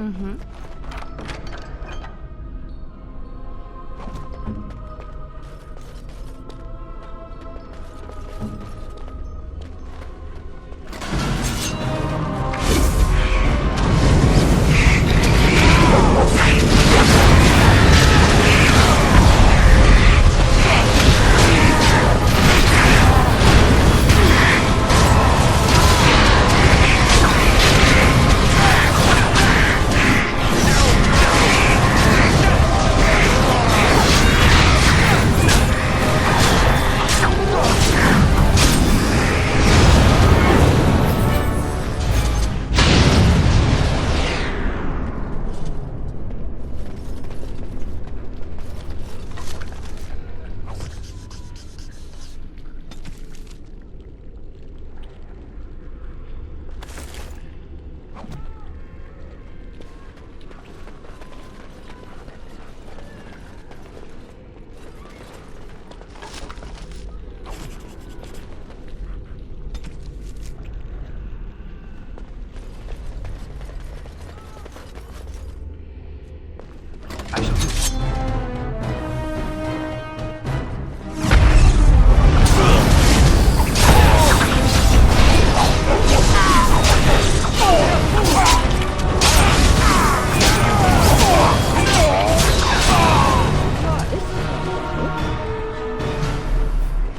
Mm-hmm.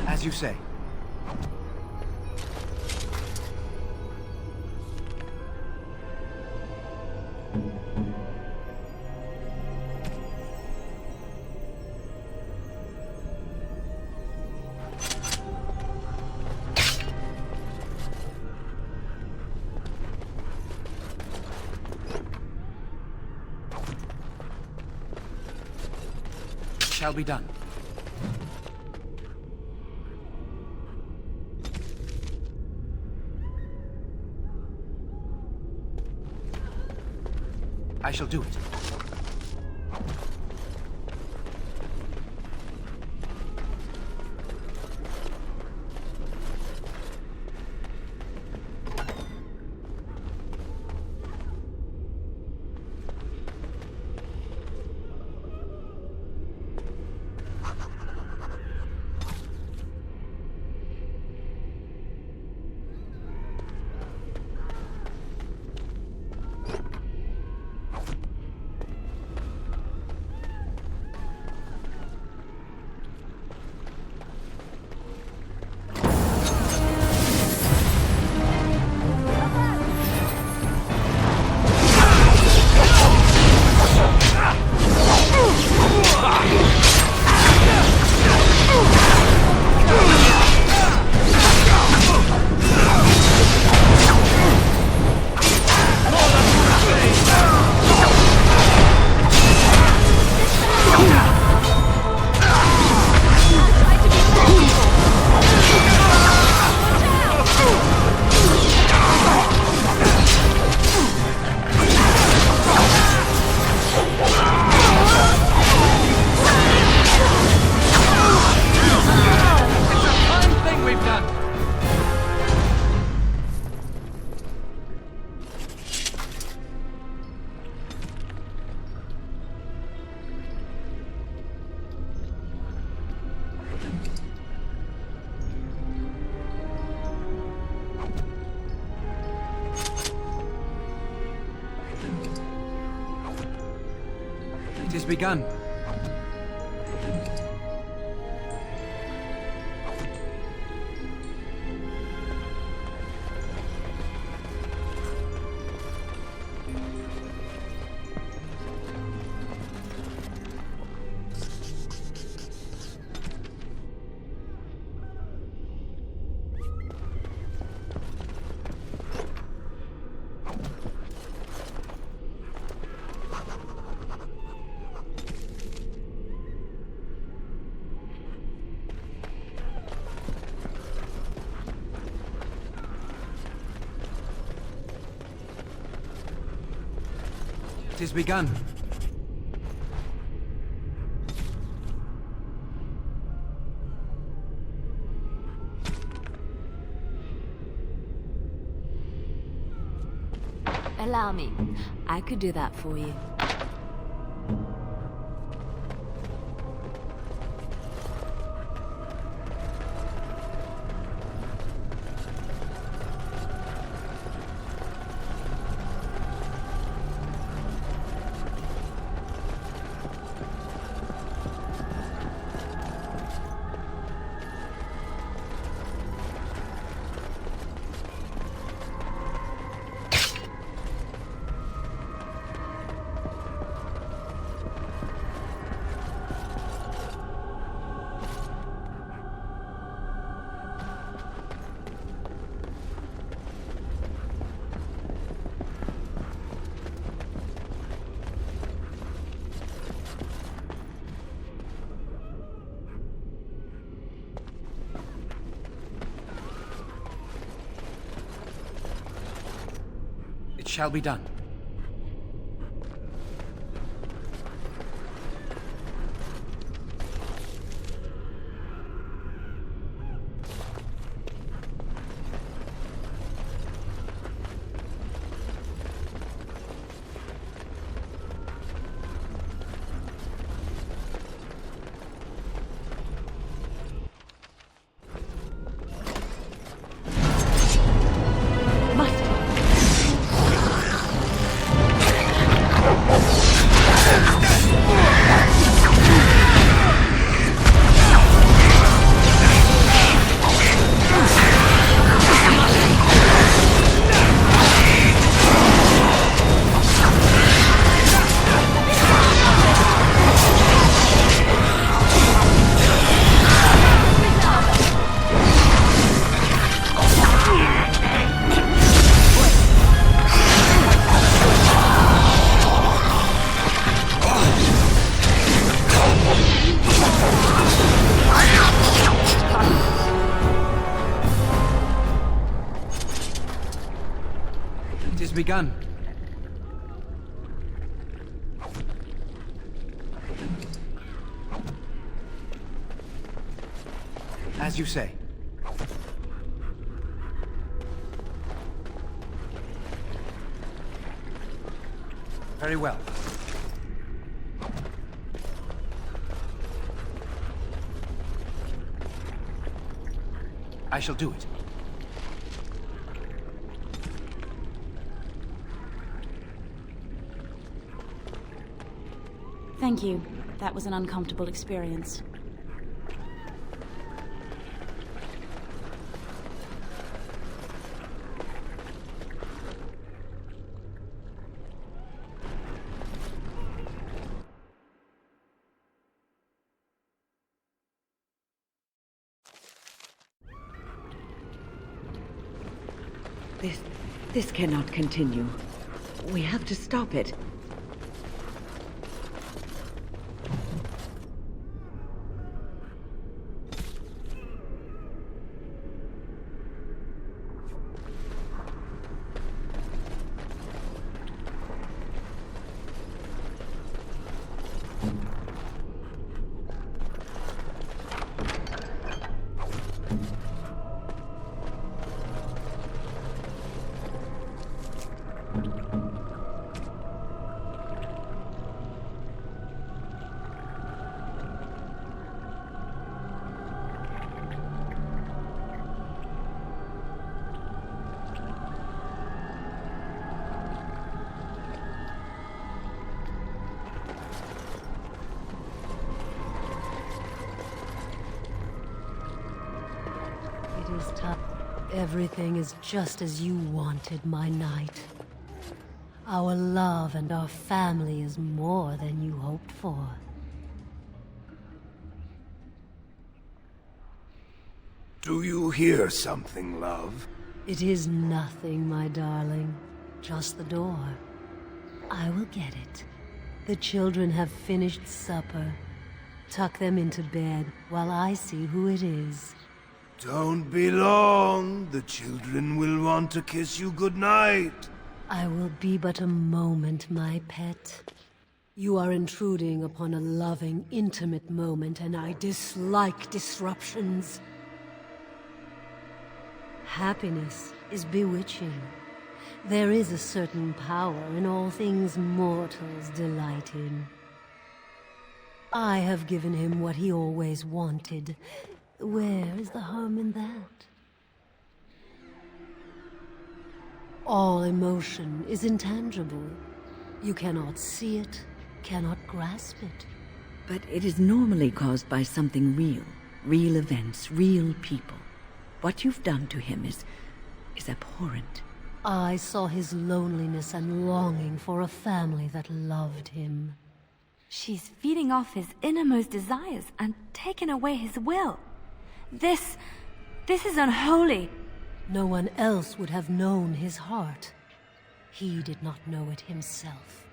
As you say. Shall be done. I shall do it. It is begun. It is begun. Allow me. I could do that for you. It shall be done. Begun. As you say. Very well. I shall do it. Thank you. That was an uncomfortable experience. This cannot continue. We have to stop it. this time. Everything is just as you wanted, my knight. Our love and our family is more than you hoped for. Do you hear something, love? It is nothing, my darling. Just the door. I will get it. The children have finished supper. Tuck them into bed while I see who it is. Don't be long. The children will want to kiss you goodnight. I will be but a moment, my pet. You are intruding upon a loving, intimate moment, and I dislike disruptions. Happiness is bewitching. There is a certain power in all things mortals delight in. I have given him what he always wanted. Where is the harm in that? All emotion is intangible. You cannot see it, cannot grasp it. But it is normally caused by something real. Real events, real people. What you've done to him is abhorrent. I saw his loneliness and longing for a family that loved him. She's feeding off his innermost desires and taking away his will. This is unholy. No one else would have known his heart. He did not know it himself.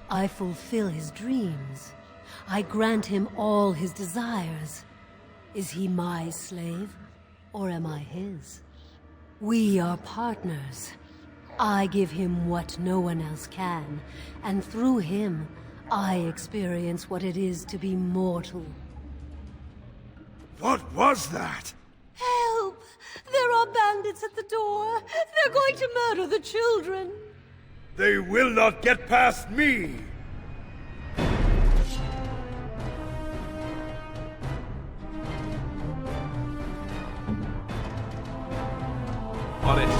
I fulfill his dreams. I grant him all his desires. Is he my slave, or am I his? We are partners. I give him what no one else can, and through him, I experience what it is to be mortal. What was that? Help! There are bandits at the door. They're going to murder the children. They will not get past me! On it.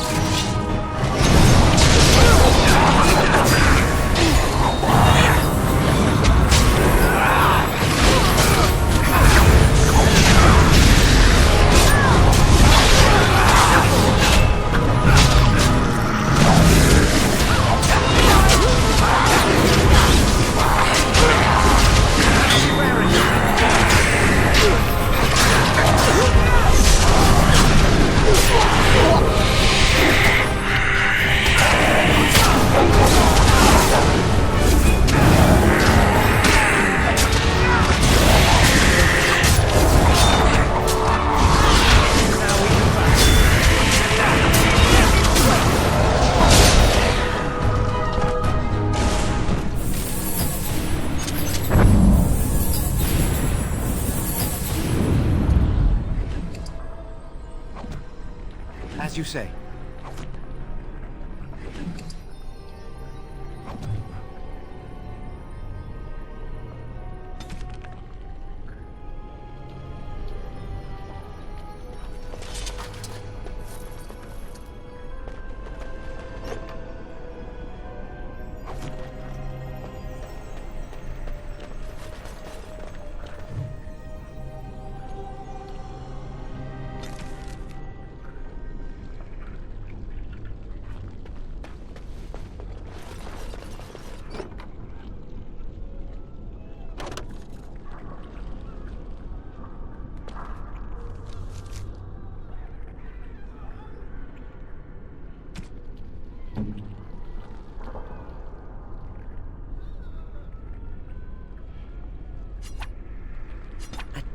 As you say.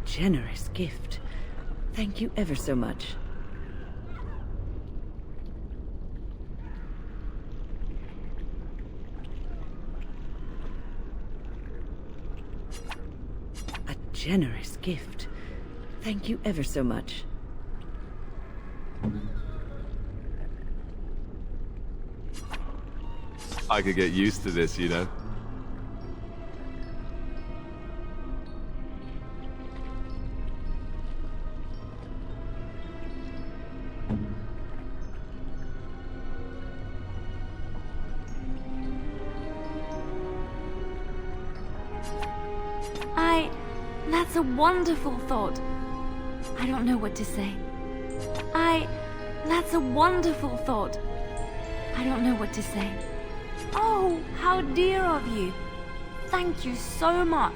Generous gift. Thank you ever so much. A generous gift. Thank you ever so much. I could get used to this, you know. That's a wonderful thought. I don't know what to say. That's a wonderful thought. I don't know what to say. Oh, how dear of you. Thank you so much.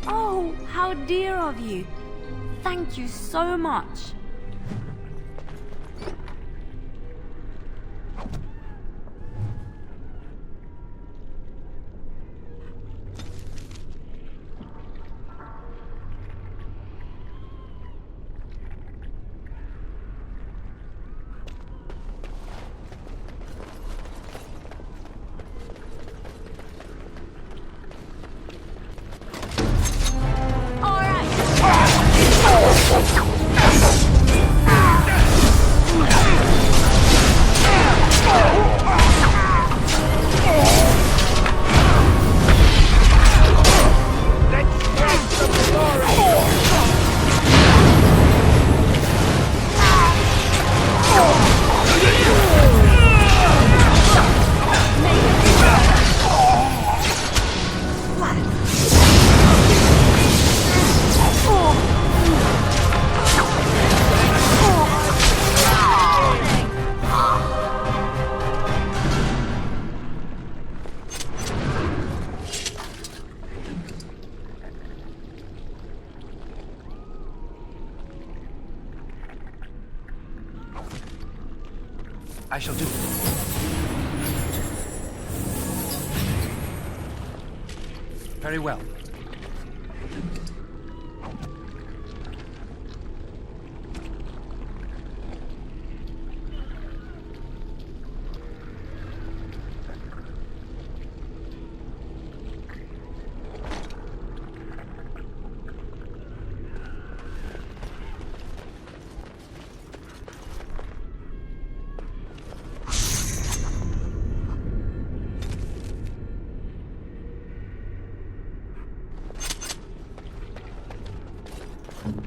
Oh, how dear of you. Thank you so much. I shall do it. Very well.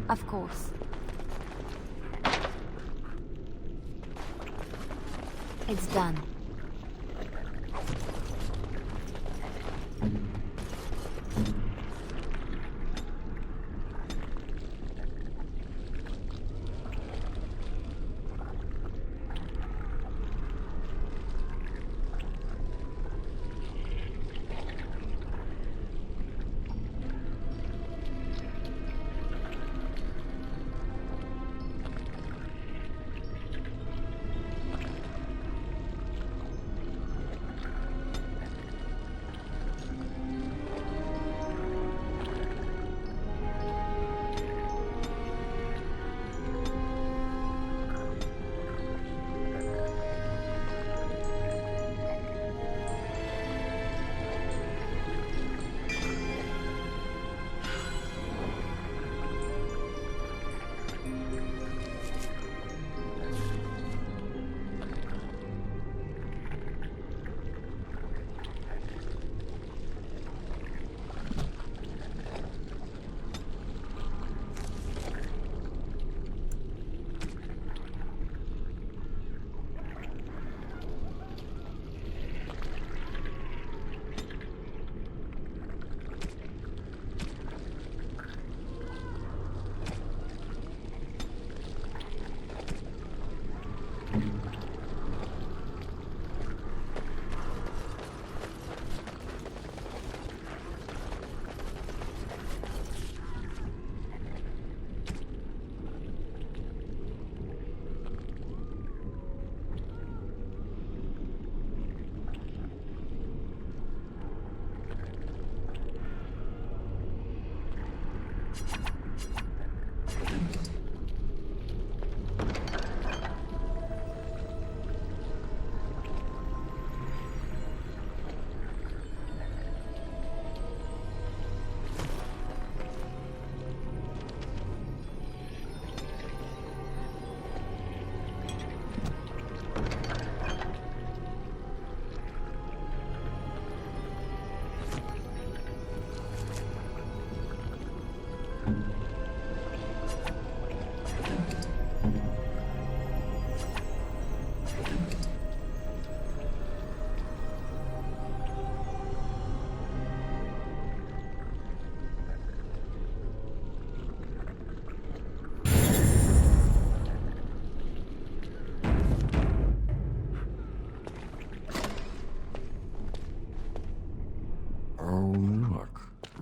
Of course. It's done.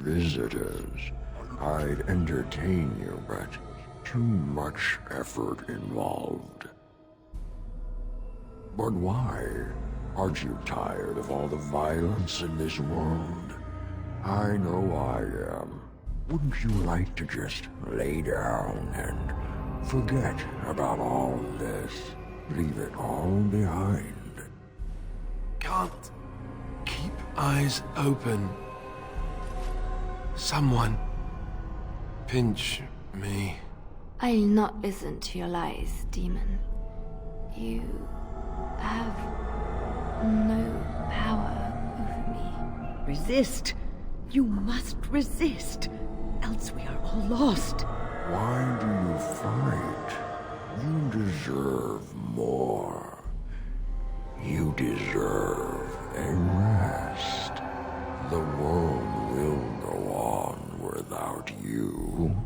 visitors, I'd entertain you, but too much effort involved. But why? Aren't you tired of all the violence in this world? I know I am. Wouldn't you like to just lay down and forget about all this? Leave it all behind? Can't keep eyes open. Someone pinch me. I'll not listen to your lies, demon. You have no power over me. Resist. You must resist, else we are all lost. Why do you fight? You deserve more. You deserve a rest. The world will go on without you.